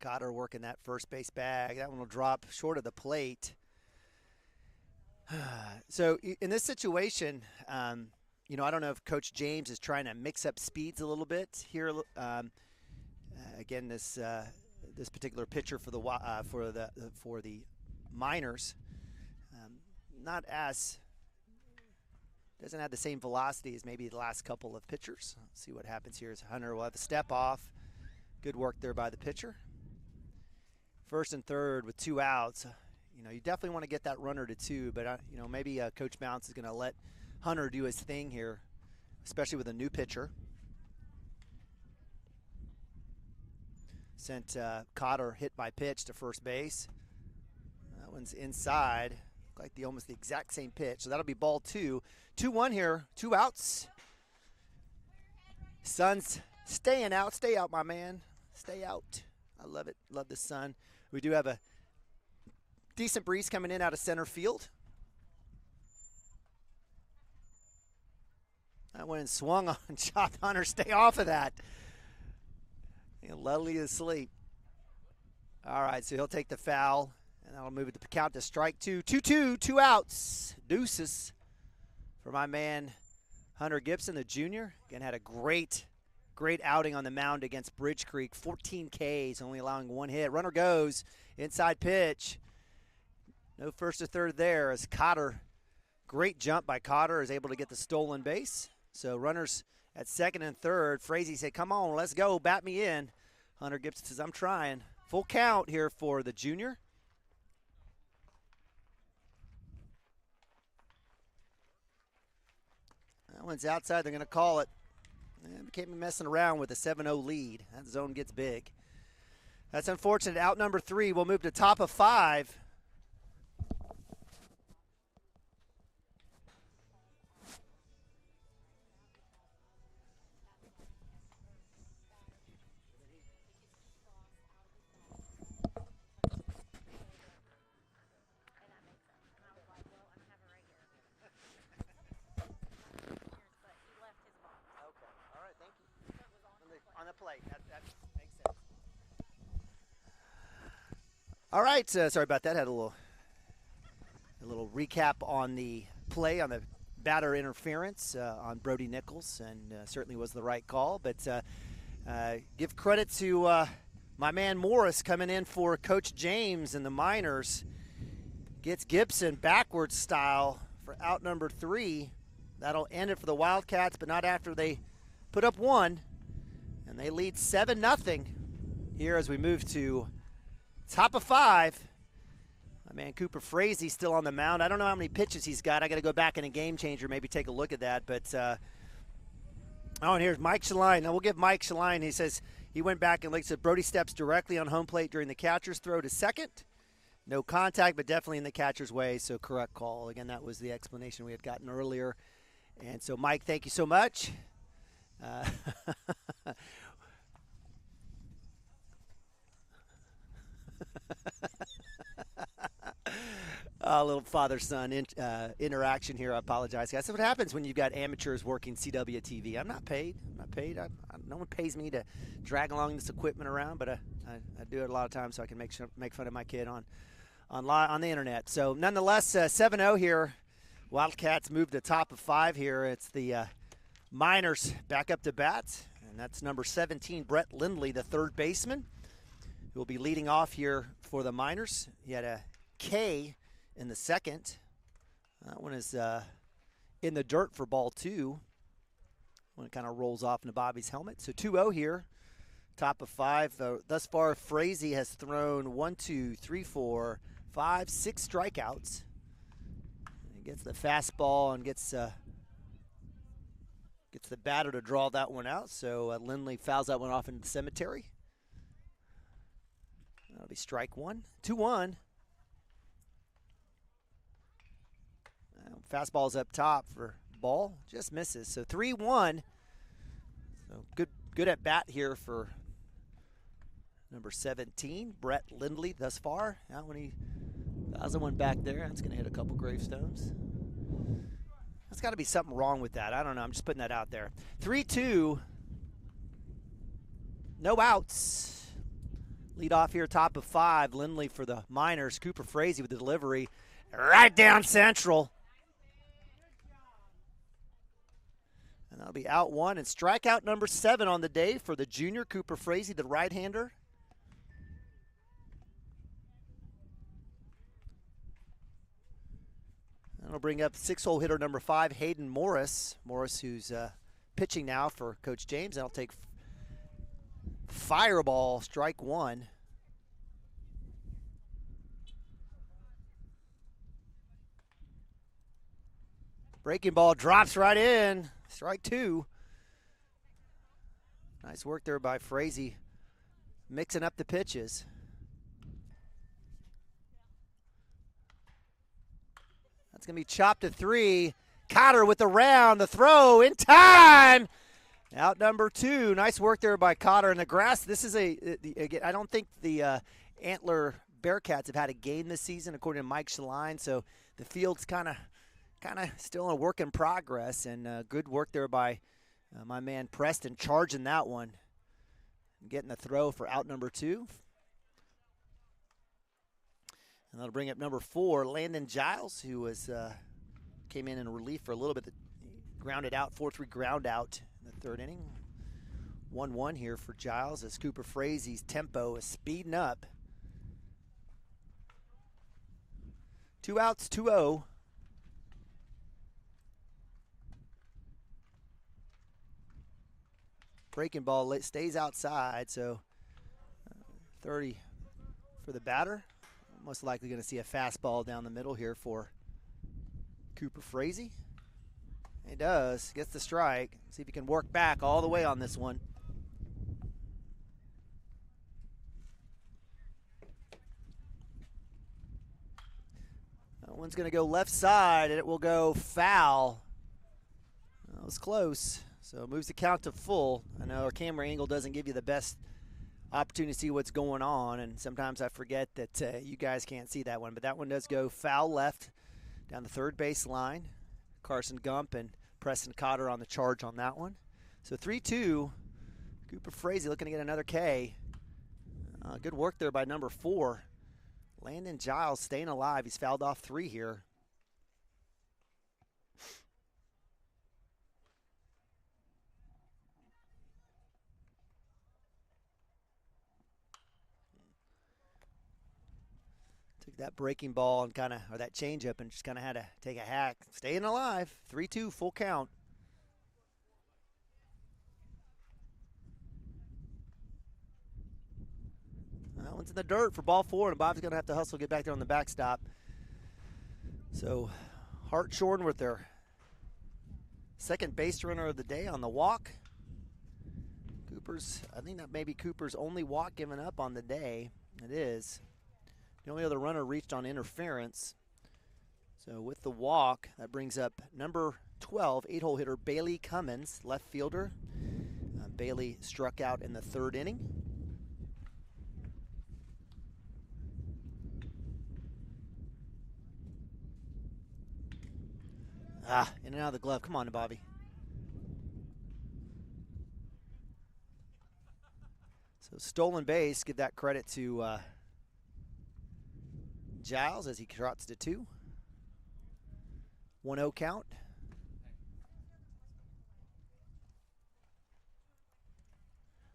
[SPEAKER 1] Cotter working that first base bag. That one will drop short of the plate. So in this situation, I don't know if Coach James is trying to mix up speeds a little bit here. Again, this particular pitcher for the Miners, doesn't have the same velocity as maybe the last couple of pitchers. Let's see what happens here as Hunter will have a step off. Good work there by the pitcher. First and third with 2 outs. You definitely want to get that runner to 2, but maybe Coach Mounts is going to let Hunter do his thing here, especially with a new pitcher. Sent Cotter hit by pitch to first base. That one's inside, like almost the exact same pitch. So that'll be ball 2. 2-1 here, 2 outs. Sun's staying out. Stay out, my man. Stay out. I love it. Love the sun. We do have a decent breeze coming in out of center field. That went and swung on Chop Hunter. Stay off of that. Ludley is asleep. All right, so he'll take the foul, and that'll move it to count to strike two. 2-2, 2 outs. Deuces for my man Hunter Gibson, the junior. Again, had a great outing on the mound against Bridge Creek. 14 Ks, only allowing 1 hit. Runner goes, inside pitch. No first or third there as Cotter, great jump by Cotter, is able to get the stolen base. So runners at second and third. Frazee said, come on, let's go, bat me in. Hunter Gibson says, I'm trying. Full count here for the junior. That one's outside. They're going to call it. We can't be messing around with a 7-0 lead. That zone gets big. That's unfortunate. Out number 3. We'll move to top of 5. All right, sorry about that. Had a little recap on the play, on the batter interference on Brody Nichols, and certainly was the right call. But give credit to my man Morris coming in for Coach James and the Miners. Gets Gibson backwards style for out number 3. That'll end it for the Wildcats, but not after they put up 1. And they lead 7-0 here as we move to top of 5. My man Cooper Frazee still on the mound. I don't know how many pitches he's got. I got to go back in a game changer, maybe take a look at that. But and here's Mike Shaline. Now we'll give Mike Shaline. He says he went back and looked at Brody steps directly on home plate during the catcher's throw to second. No contact, but definitely in the catcher's way, so correct call. Again, that was the explanation we had gotten earlier. And so, Mike, thank you so much. A little father-son interaction here. I apologize, guys. That's what happens when you've got amateurs working CWTV. I'm not paid. No one pays me to drag along this equipment around, but I do it a lot of times so I can make fun of my kid on the internet. So, nonetheless, 7-0 here. Wildcats move to top of 5 here. It's the Miners back up to bat, and that's number 17, Brett Lindley, the third baseman, who will be leading off here for the Miners. He had a K in the second. That one is in the dirt for ball 2. When it kind of rolls off into Bobby's helmet. So 2-0 here, top of 5. Thus far, Frazee has thrown 6 strikeouts. He gets the fastball and gets the batter to draw that one out. So Lindley fouls that one off into the cemetery. That'll be strike 1. 2-1. Fastball's up top for ball. Just misses. So 3-1. So good at bat here for number 17, Brett Lindley thus far. Now when he fouls the one back there, that's going to hit a couple gravestones. There's got to be something wrong with that. I don't know. I'm just putting that out there. 3-2. No outs. Lead off here, top of 5. Lindley for the Miners. Cooper Frazee with the delivery. Right down central. And that'll be out 1. And strikeout number 7 on the day for the junior, Cooper Frazee, the right-hander. That'll bring up 6-hole hitter number 5, Hayden Morris. Morris, who's pitching now for Coach James. That'll take fireball, strike 1. Breaking ball drops right in. Strike 2. Nice work there by Frazee, mixing up the pitches. That's going to be chopped to 3. Cotter with the round, the throw in time. Out number 2. Nice work there by Cotter in the grass. This is I don't think the Antler Bearcats have had a game this season, according to Mike Shaline, so the field's kind of still a work in progress, and good work there by my man Preston charging that one, getting the throw for out number 2. And that'll bring up number 4, Landon Giles, who was came in relief for a little bit. Grounded out, 4-3 ground out in the 3rd inning. 1-1 here for Giles as Cooper Frazee's tempo is speeding up. 2 outs, 2-0. Breaking ball stays outside, so 30 for the batter. Most likely going to see a fastball down the middle here for Cooper Frazee. He does, gets the strike. See if he can work back all the way on this one. That one's going to go left side, and it will go foul. That was close. So it moves the count to full. I know our camera angle doesn't give you the best opportunity to see what's going on, and sometimes I forget that you guys can't see that one. But that one does go foul left down the 3rd base line. Carson Gump and Preston Cotter on the charge on that one. So 3-2. Cooper Frazee looking to get another K. Good work there by number 4. Landon Giles staying alive. He's fouled off 3 here. Took that breaking ball and or that changeup and just kind of had to take a hack. Staying alive. 3-2, full count. That one's in the dirt for ball 4, and Bob's going to have to hustle, get back there on the backstop. So Hartshorne with their second base runner of the day on the walk. I think that may be Cooper's only walk given up on the day. It is. The only other runner reached on interference. So with the walk, that brings up number 12, 8-hole hitter Bailey Cummins, left fielder. Bailey struck out in the 3rd inning. In and out of the glove. Come on, Bobby. So stolen base, give that credit to Giles as he trots to 2. 1-0 count.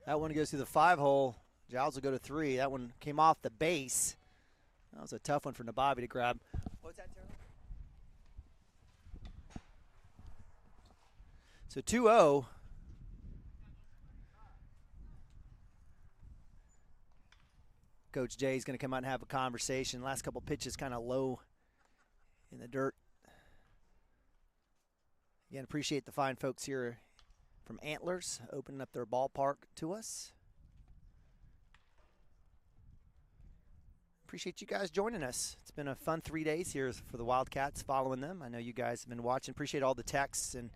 [SPEAKER 1] That one goes through the 5-hole. Giles will go to 3. That one came off the base. That was a tough one for Nabavi to grab. What's that, Terrell? So 2-0. Coach Jay is going to come out and have a conversation. Last couple pitches kind of low in the dirt. Again, appreciate the fine folks here from Antlers opening up their ballpark to us. Appreciate you guys joining us. It's been a fun 3 days here for the Wildcats, following them. I know you guys have been watching. Appreciate all the texts and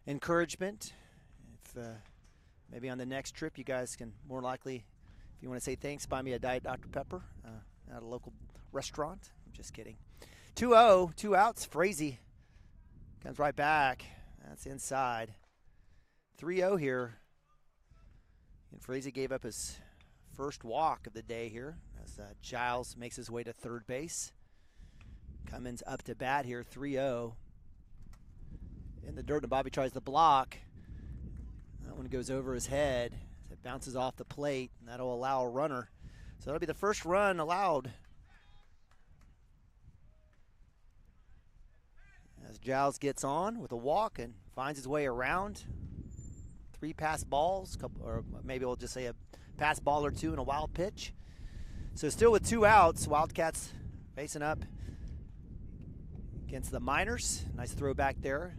[SPEAKER 1] encouragement. If maybe on the next trip you guys can more likely, if you want to say thanks, buy me a Diet Dr. Pepper at a local restaurant. I'm just kidding. 2-0, 2 outs. Frazee comes right back. That's inside. 3-0 here. And Frazee gave up his first walk of the day here as Giles makes his way to 3rd base. Cummins up to bat here, 3-0. In the dirt, and Bobby tries the block. That one goes over his head. It bounces off the plate, and that'll allow a runner. So that'll be the first run allowed. As Giles gets on with a walk and finds his way around. 3 pass balls, or maybe we'll just say a pass ball or 2 and a wild pitch. So still with 2 outs, Wildcats facing up against the Miners. Nice throw back there.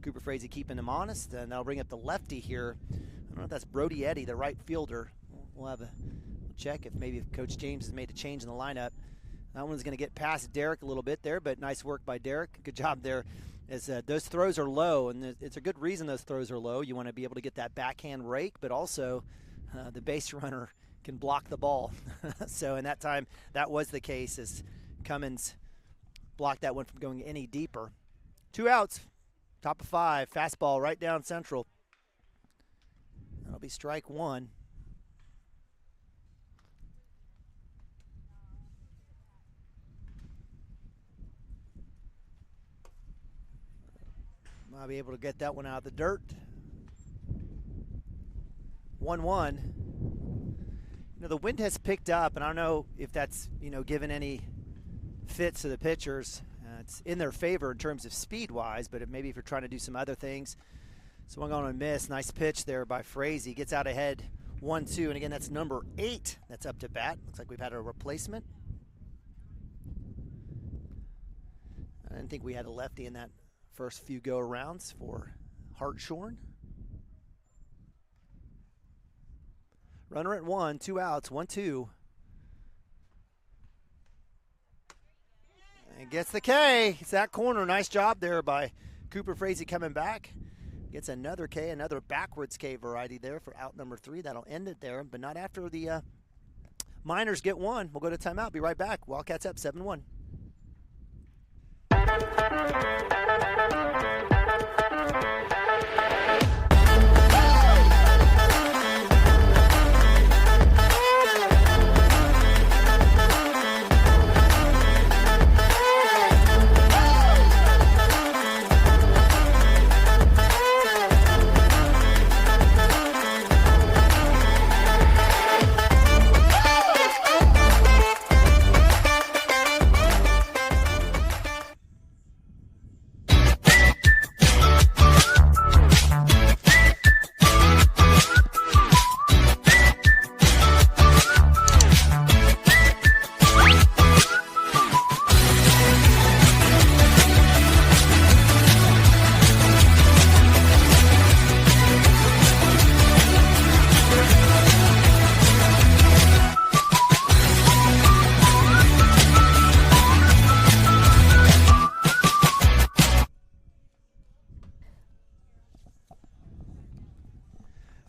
[SPEAKER 1] Cooper Frazee keeping him honest, and that'll bring up the lefty here. I don't know if that's Brody Eddy, the right fielder. We'll check if maybe Coach James has made a change in the lineup. That one's going to get past Derek a little bit there, but nice work by Derek. Good job there. As those throws are low, and it's a good reason those throws are low. You want to be able to get that backhand rake, but also the base runner can block the ball. So in that time, that was the case as Cummins blocked that one from going any deeper. 2 outs, top of 5, fastball right down central. That'll be strike 1. Might be able to get that one out of the dirt. 1-1. The wind has picked up, and I don't know if that's, given any fits to the pitchers. It's in their favor in terms of speed-wise, but maybe if you're trying to do some other things. Swung on a miss. Nice pitch there by Frazee. Gets out ahead 1-2, and again, that's number 8 that's up to bat. Looks like we've had a replacement. I didn't think we had a lefty in that first few go-arounds for Hartshorne. Runner at 1, 2 outs, 1-2. And gets the K. It's that corner. Nice job there by Cooper Frazee coming back. Gets another K, another backwards K variety there for out number 3. That'll end it there, but not after the Miners get one. We'll go to timeout. Be right back. Wildcats up 7-1.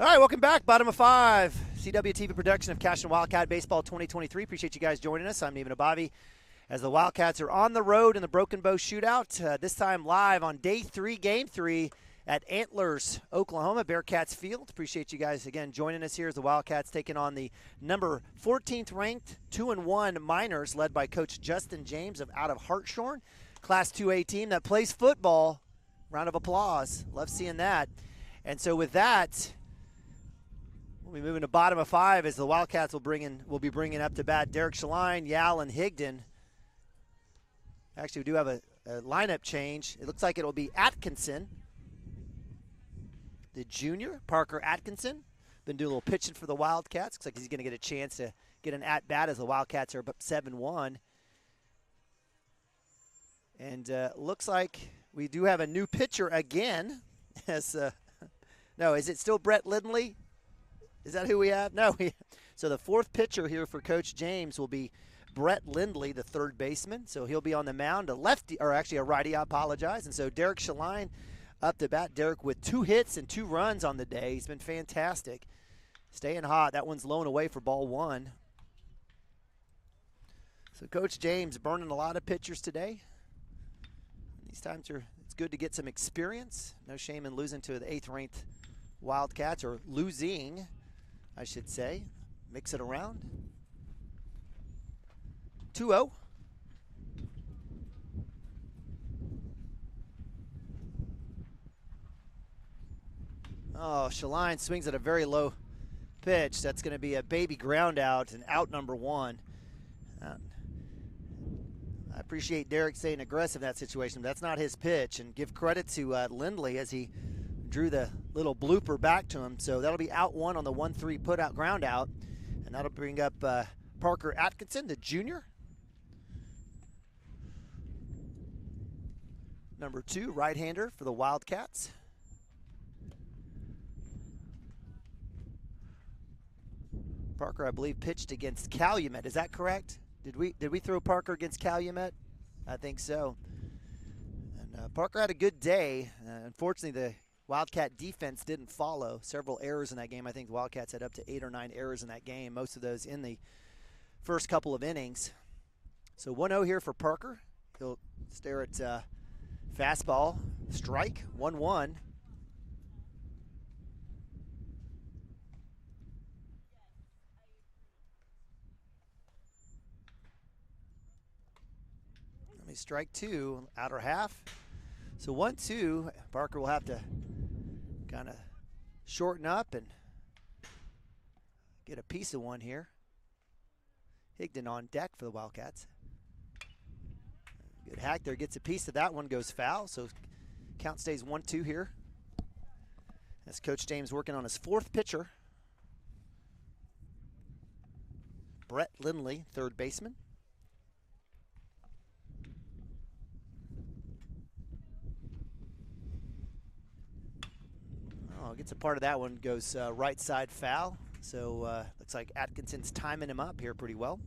[SPEAKER 1] All right, welcome back. Bottom of 5. CWTV production of Cashion Wildcat Baseball 2023. Appreciate you guys joining us. I'm Neven Abavi as the Wildcats are on the road in the Broken Bow Shootout. This time live on Day 3, Game 3 at Antlers, Oklahoma, Bearcats Field. Appreciate you guys again joining us here as the Wildcats taking on the number 14th ranked 2-1 Miners led by Coach Justin James out of Hartshorne. Class 2A team that plays football. Round of applause. Love seeing that. And so with that, we'll be moving to bottom of 5 as the Wildcats will be bringing up to bat Derek Shaline, Yal, and Higdon. Actually, we do have a lineup change. It looks like it'll be Atkinson, the junior, Parker Atkinson. Been doing a little pitching for the Wildcats. Looks like he's going to get a chance to get an at-bat as the Wildcats are up 7-1. And looks like we do have a new pitcher again. No, is it still Brett Lindley? Is that who we have? No. So the 4th pitcher here for Coach James will be Brett Lindley, the 3rd baseman. So he'll be on the mound, a righty, I apologize. And so Derek Shaline up to bat. Derek with 2 hits and 2 runs on the day. He's been fantastic. Staying hot. That one's blown away for ball 1. So Coach James burning a lot of pitchers today. These times it's good to get some experience. No shame in losing to the 8th ranked Wildcats, or losing, I should say. Mix it around. 2-0. Oh, Shaline swings at a very low pitch. That's going to be a baby ground out and out number 1. I appreciate Derek staying aggressive in that situation, but that's not his pitch. And give credit to Lindley as he drew the little blooper back to him. So that'll be out 1 on the 1-3 put out ground out. And that'll bring up Parker Atkinson, the junior. Number 2, right-hander for the Wildcats. Parker, I believe, pitched against Calumet. Is that correct? Did we throw Parker against Calumet? I think so. And Parker had a good day. Unfortunately, the Wildcat defense didn't follow. Several errors in that game. I think the Wildcats had up to 8 or 9 errors in that game, most of those in the first couple of innings. So 1-0 here for Parker. He'll stare at fastball, strike, 1-1. Strike 2, outer half. So 1-2. Parker will have to kind of shorten up and get a piece of one here. Higdon on deck for the Wildcats. Good hack there, gets a piece of that one, goes foul. So count stays 1-2 here. As Coach James working on his 4th pitcher. Brett Lindley, 3rd baseman. Gets a part of that one, goes right side foul. So looks like Atkinson's timing him up here pretty well.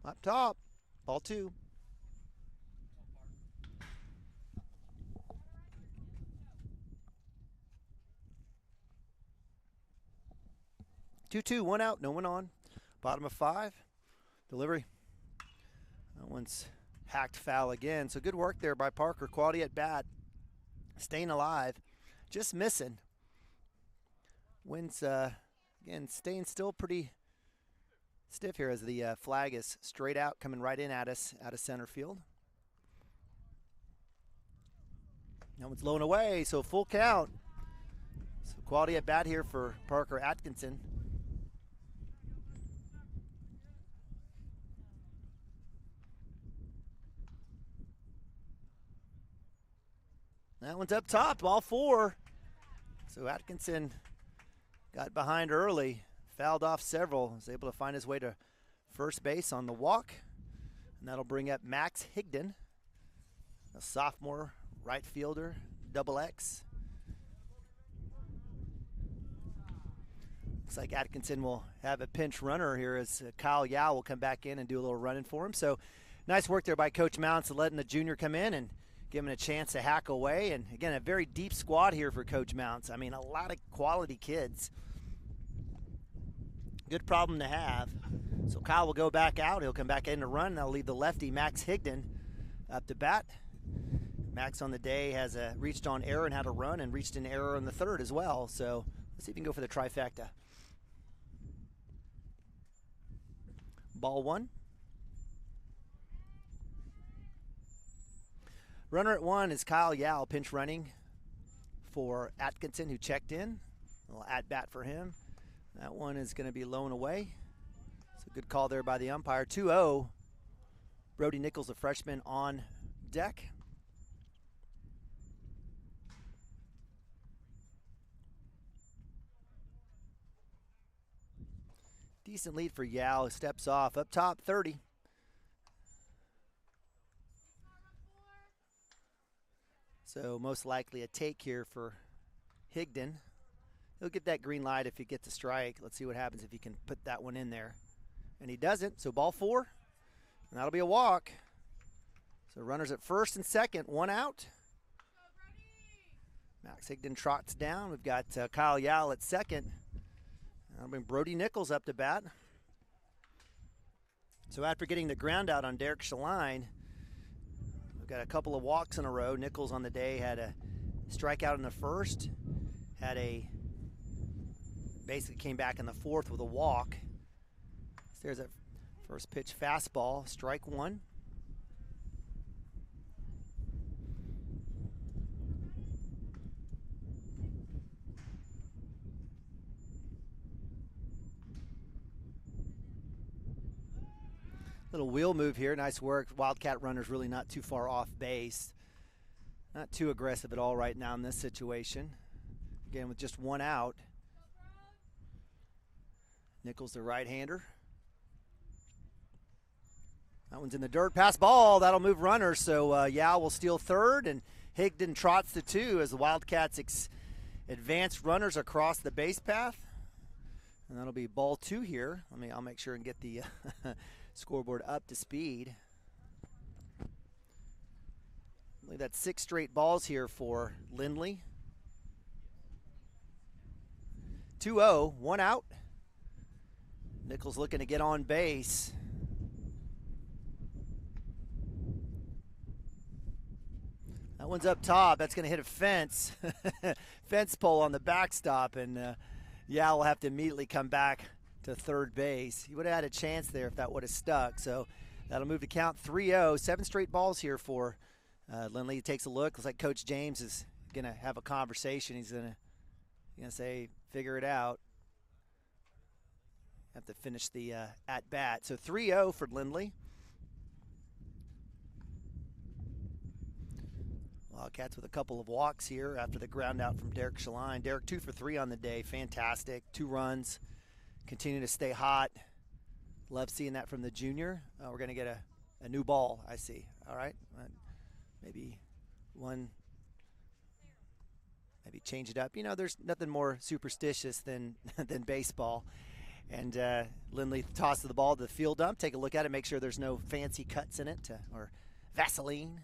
[SPEAKER 1] Up top, ball 2. 2-2, 1 out, no one on. Bottom of 5. Delivery. That one's hacked foul again. So good work there by Parker. Quality at bat. Staying alive. Just missing. Wind's, again, staying still pretty stiff here as the flag is straight out, coming right in at us out of center field. That one's low and away, so full count. So quality at bat here for Parker Atkinson. That one's up top, ball 4. So Atkinson got behind early, fouled off several, was able to find his way to first base on the walk. And that'll bring up Max Higdon, a sophomore right fielder, double X. Looks like Atkinson will have a pinch runner here as Kyle Yao will come back in and do a little running for him. So nice work there by Coach Mounts, letting the junior come in and give him a chance to hack away. And again, a very deep squad here for Coach Mounts. I mean, a lot of quality kids. Good problem to have. So Kyle will go back out. He'll come back in to run. That'll leave the lefty, Max Higdon, up to bat. Max on the day has reached on error and had a run and reached an error in the 3rd as well. So let's see if we can go for the trifecta. Ball 1. Runner at 1 is Kyle Yao, pinch running for Atkinson, who checked in. A little at-bat for him. That one is going to be low and away. So good call there by the umpire. 2-0. Brody Nichols, a freshman, on deck. Decent lead for Yao. Steps off. Up top, 30. So most likely a take here for Higdon. He'll get that green light if he gets a strike. Let's see what happens if he can put that one in there. And he doesn't, so ball 4. And that'll be a walk. So runners at 1st and 2nd, 1 out. Max Higdon trots down. We've got Kyle Yao at 2nd. That'll bring Brody Nichols up to bat. So after getting the ground out on Derek Shaline, we've got a couple of walks in a row. Nichols on the day had a strikeout in the 1st, basically came back in the 4th with a walk. So there's a first pitch fastball, strike 1. Little wheel move here, nice work. Wildcat runner's really not too far off base. Not too aggressive at all right now in this situation. Again, with just 1 out. Nichols, the right-hander. That one's in the dirt, pass ball, that'll move runners. So Yao will steal 3rd, and Higdon trots to 2 as the Wildcats advanced runners across the base path. And that'll be ball 2 here. I'll make sure and get the scoreboard up to speed. I believe that's 6 straight balls here for Lindley. 2-0, 1 out. Nichols looking to get on base. That one's up top. That's going to hit a fence. Fence pole on the backstop, and Yao will have to immediately come back to third base. He would have had a chance there if that would have stuck. So that'll move to count 3-0. 7 straight balls here for Lindley. He takes a look. Looks like Coach James is going to have a conversation. He's going to say, figure it out. Have to finish the at-bat. So 3-0 for Lindley. Wildcats with a couple of walks here after the ground out from Derek Shaline. Derek 2 for 3 on the day. Fantastic. 2 runs. Continue to stay hot. Love seeing that from the junior. We're going to get a new ball, I see. All right. Maybe change it up. You know, there's nothing more superstitious than baseball. And Lindley tosses the ball to the field dump. Take a look at it. Make sure there's no fancy cuts in it or Vaseline.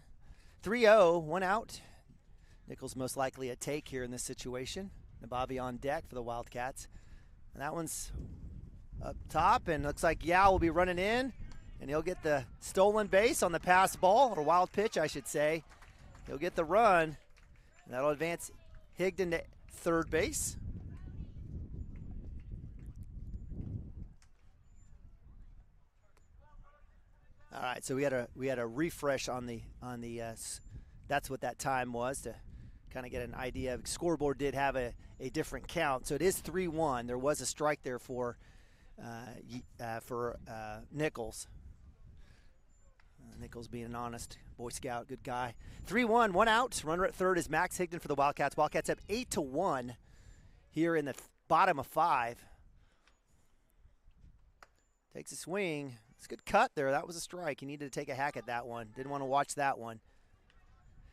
[SPEAKER 1] 3-0, 1 out. Nichols most likely a take here in this situation. Nabavi on deck for the Wildcats. And that one's up top, and looks like Yao will be running in, and he'll get the stolen base on the pass ball, or wild pitch, I should say. He'll get the run, and that'll advance Higdon to third base. All right, so we had a refresh on the that's what that time was, to kind of get an idea. Scoreboard did have a different count, so it is 3-1. There was a strike there for Nichols. Nichols being an honest Boy Scout, good guy. 3-1, 1 out. Runner at third is Max Higdon for the Wildcats. Wildcats have 8-1 here in the bottom of 5. Takes a swing. It's a good cut there. That was a strike. He needed to take a hack at that one. Didn't want to watch that one.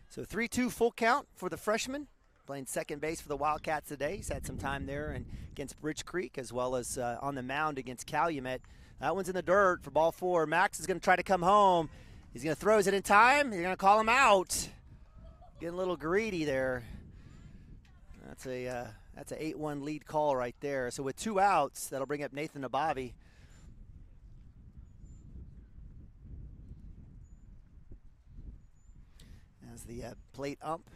[SPEAKER 1] So 3-2 full count for the freshman. Playing second base for the Wildcats today. He's had some time there and against Bridge Creek, as well as on the mound against Calumet. That one's in the dirt for ball 4. Max is going to try to come home. He's going to throw. Is it in time? You're going to call him out. Getting a little greedy there. That's a 8-1 lead call right there. So with 2 outs, that'll bring up Nathan Nabavi. As the plate ump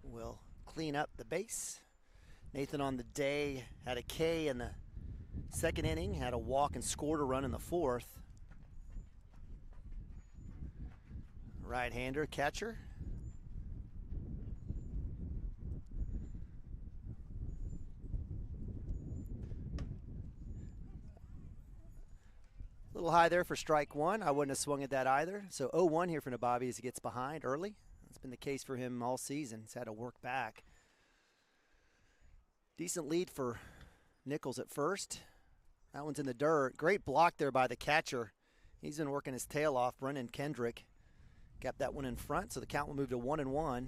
[SPEAKER 1] will clean up the base. Nathan on the day had a K in the second inning, had a walk and scored a run in the 4th. Right-hander catcher. A little high there for strike 1. I wouldn't have swung at that either. So 0-1 here for Nabavi as he gets behind early. That's been the case for him all season. He's had to work back. Decent lead for Nichols at first. That one's in the dirt. Great block there by the catcher. He's been working his tail off. Brennan Kendrick kept that one in front, so the count will move to 1-1.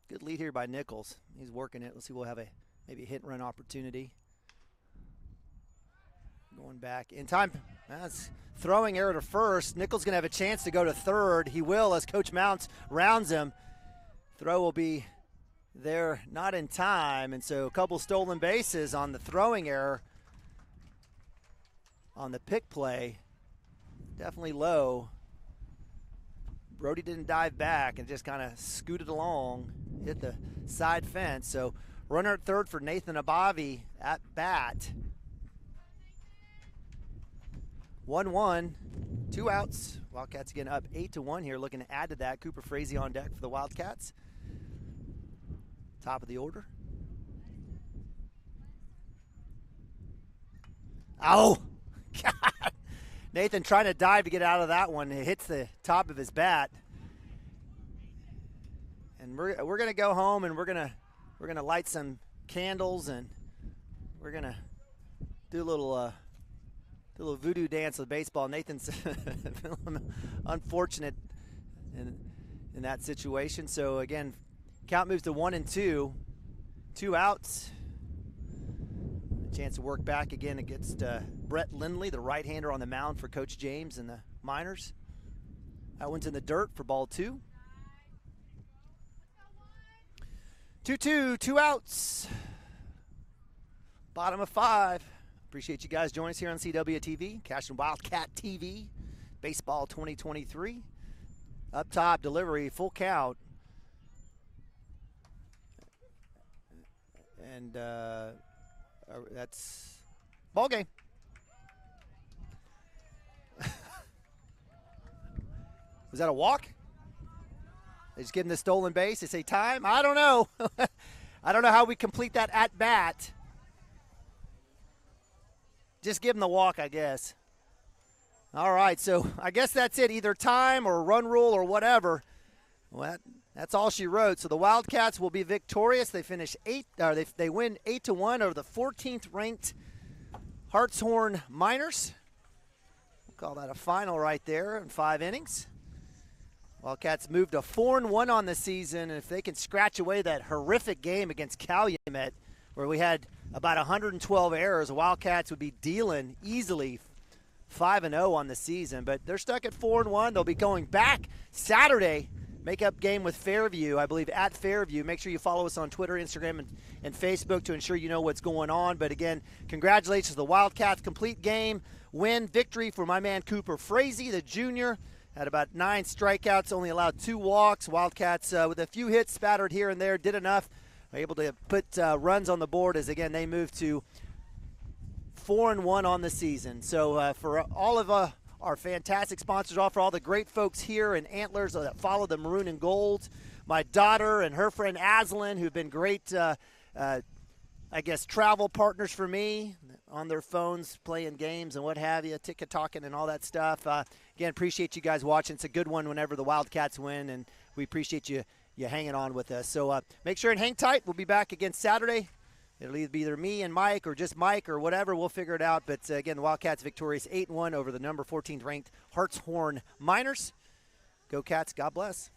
[SPEAKER 1] Good lead here by Nichols. He's working it. Let's see, we'll have maybe a hit and run opportunity. Going back in time. That's throwing error to first. Nichols going to have a chance to go to third. He will as Coach Mounts rounds him. Throw will be there, not in time. And so a couple stolen bases on the throwing error on the pick play. Definitely low. Brody didn't dive back and just kind of scooted along, hit the side fence. So runner at third for Nathan Nabavi at bat. 1-1, 2 outs. Wildcats again up 8-1 here, looking to add to that. Cooper Frazee on deck for the Wildcats. Top of the order. Oh, God. Nathan trying to dive to get out of that one. It hits the top of his bat. And we're gonna go home and we're gonna light some candles and we're gonna do a little a little voodoo dance with baseball. Nathan's unfortunate in that situation. So again, count moves to 1-2, 2 outs. A chance to work back again against Brett Lindley, the right-hander on the mound for Coach James and the Miners. That one's in the dirt for ball 2. 2-2, 2 outs. Bottom of 5. Appreciate you guys joining us here on CWTV, Cashion Wildcat TV, Baseball 2023. Up top, delivery, full count. And that's ball game. Was that a walk? They just give him the stolen base. They say time? I don't know. I don't know how we complete that at bat. Just give him the walk, I guess. All right, so I guess that's it. Either time or run rule or whatever. Well, that's all she wrote. So the Wildcats will be victorious. They finish they win 8-1 over the 14th ranked Hartshorne Miners. We'll call that a final right there in 5 innings. Wildcats moved to 4-1 on the season, and if they can scratch away that horrific game against Calumet, where we had about 112 errors, the Wildcats would be dealing easily 5-0 on the season. But they're stuck at 4-1. They'll be going back Saturday, make-up game with Fairview, I believe, at Fairview. Make sure you follow us on Twitter, Instagram, and Facebook to ensure you know what's going on. But again, congratulations to the Wildcats. Complete game, win, victory for my man Cooper Frazee, the junior. Had about 9 strikeouts, only allowed 2 walks. Wildcats, with a few hits spattered here and there, did enough. Able to put runs on the board as, again, they move to 4-1 on the season. So for all of our fantastic sponsors, all for all the great folks here in Antlers that follow the maroon and gold, my daughter and her friend Aslan, who've been great, I guess, travel partners for me on their phones, playing games and what have you, ticket-talking and all that stuff. Again, appreciate you guys watching. It's a good one whenever the Wildcats win, and we appreciate you hanging on with us. So make sure and hang tight. We'll be back again Saturday. It'll either be me and Mike or just Mike or whatever. We'll figure it out. But, again, the Wildcats victorious 8-1 over the number 14th ranked Hartshorne Miners. Go Cats. God bless.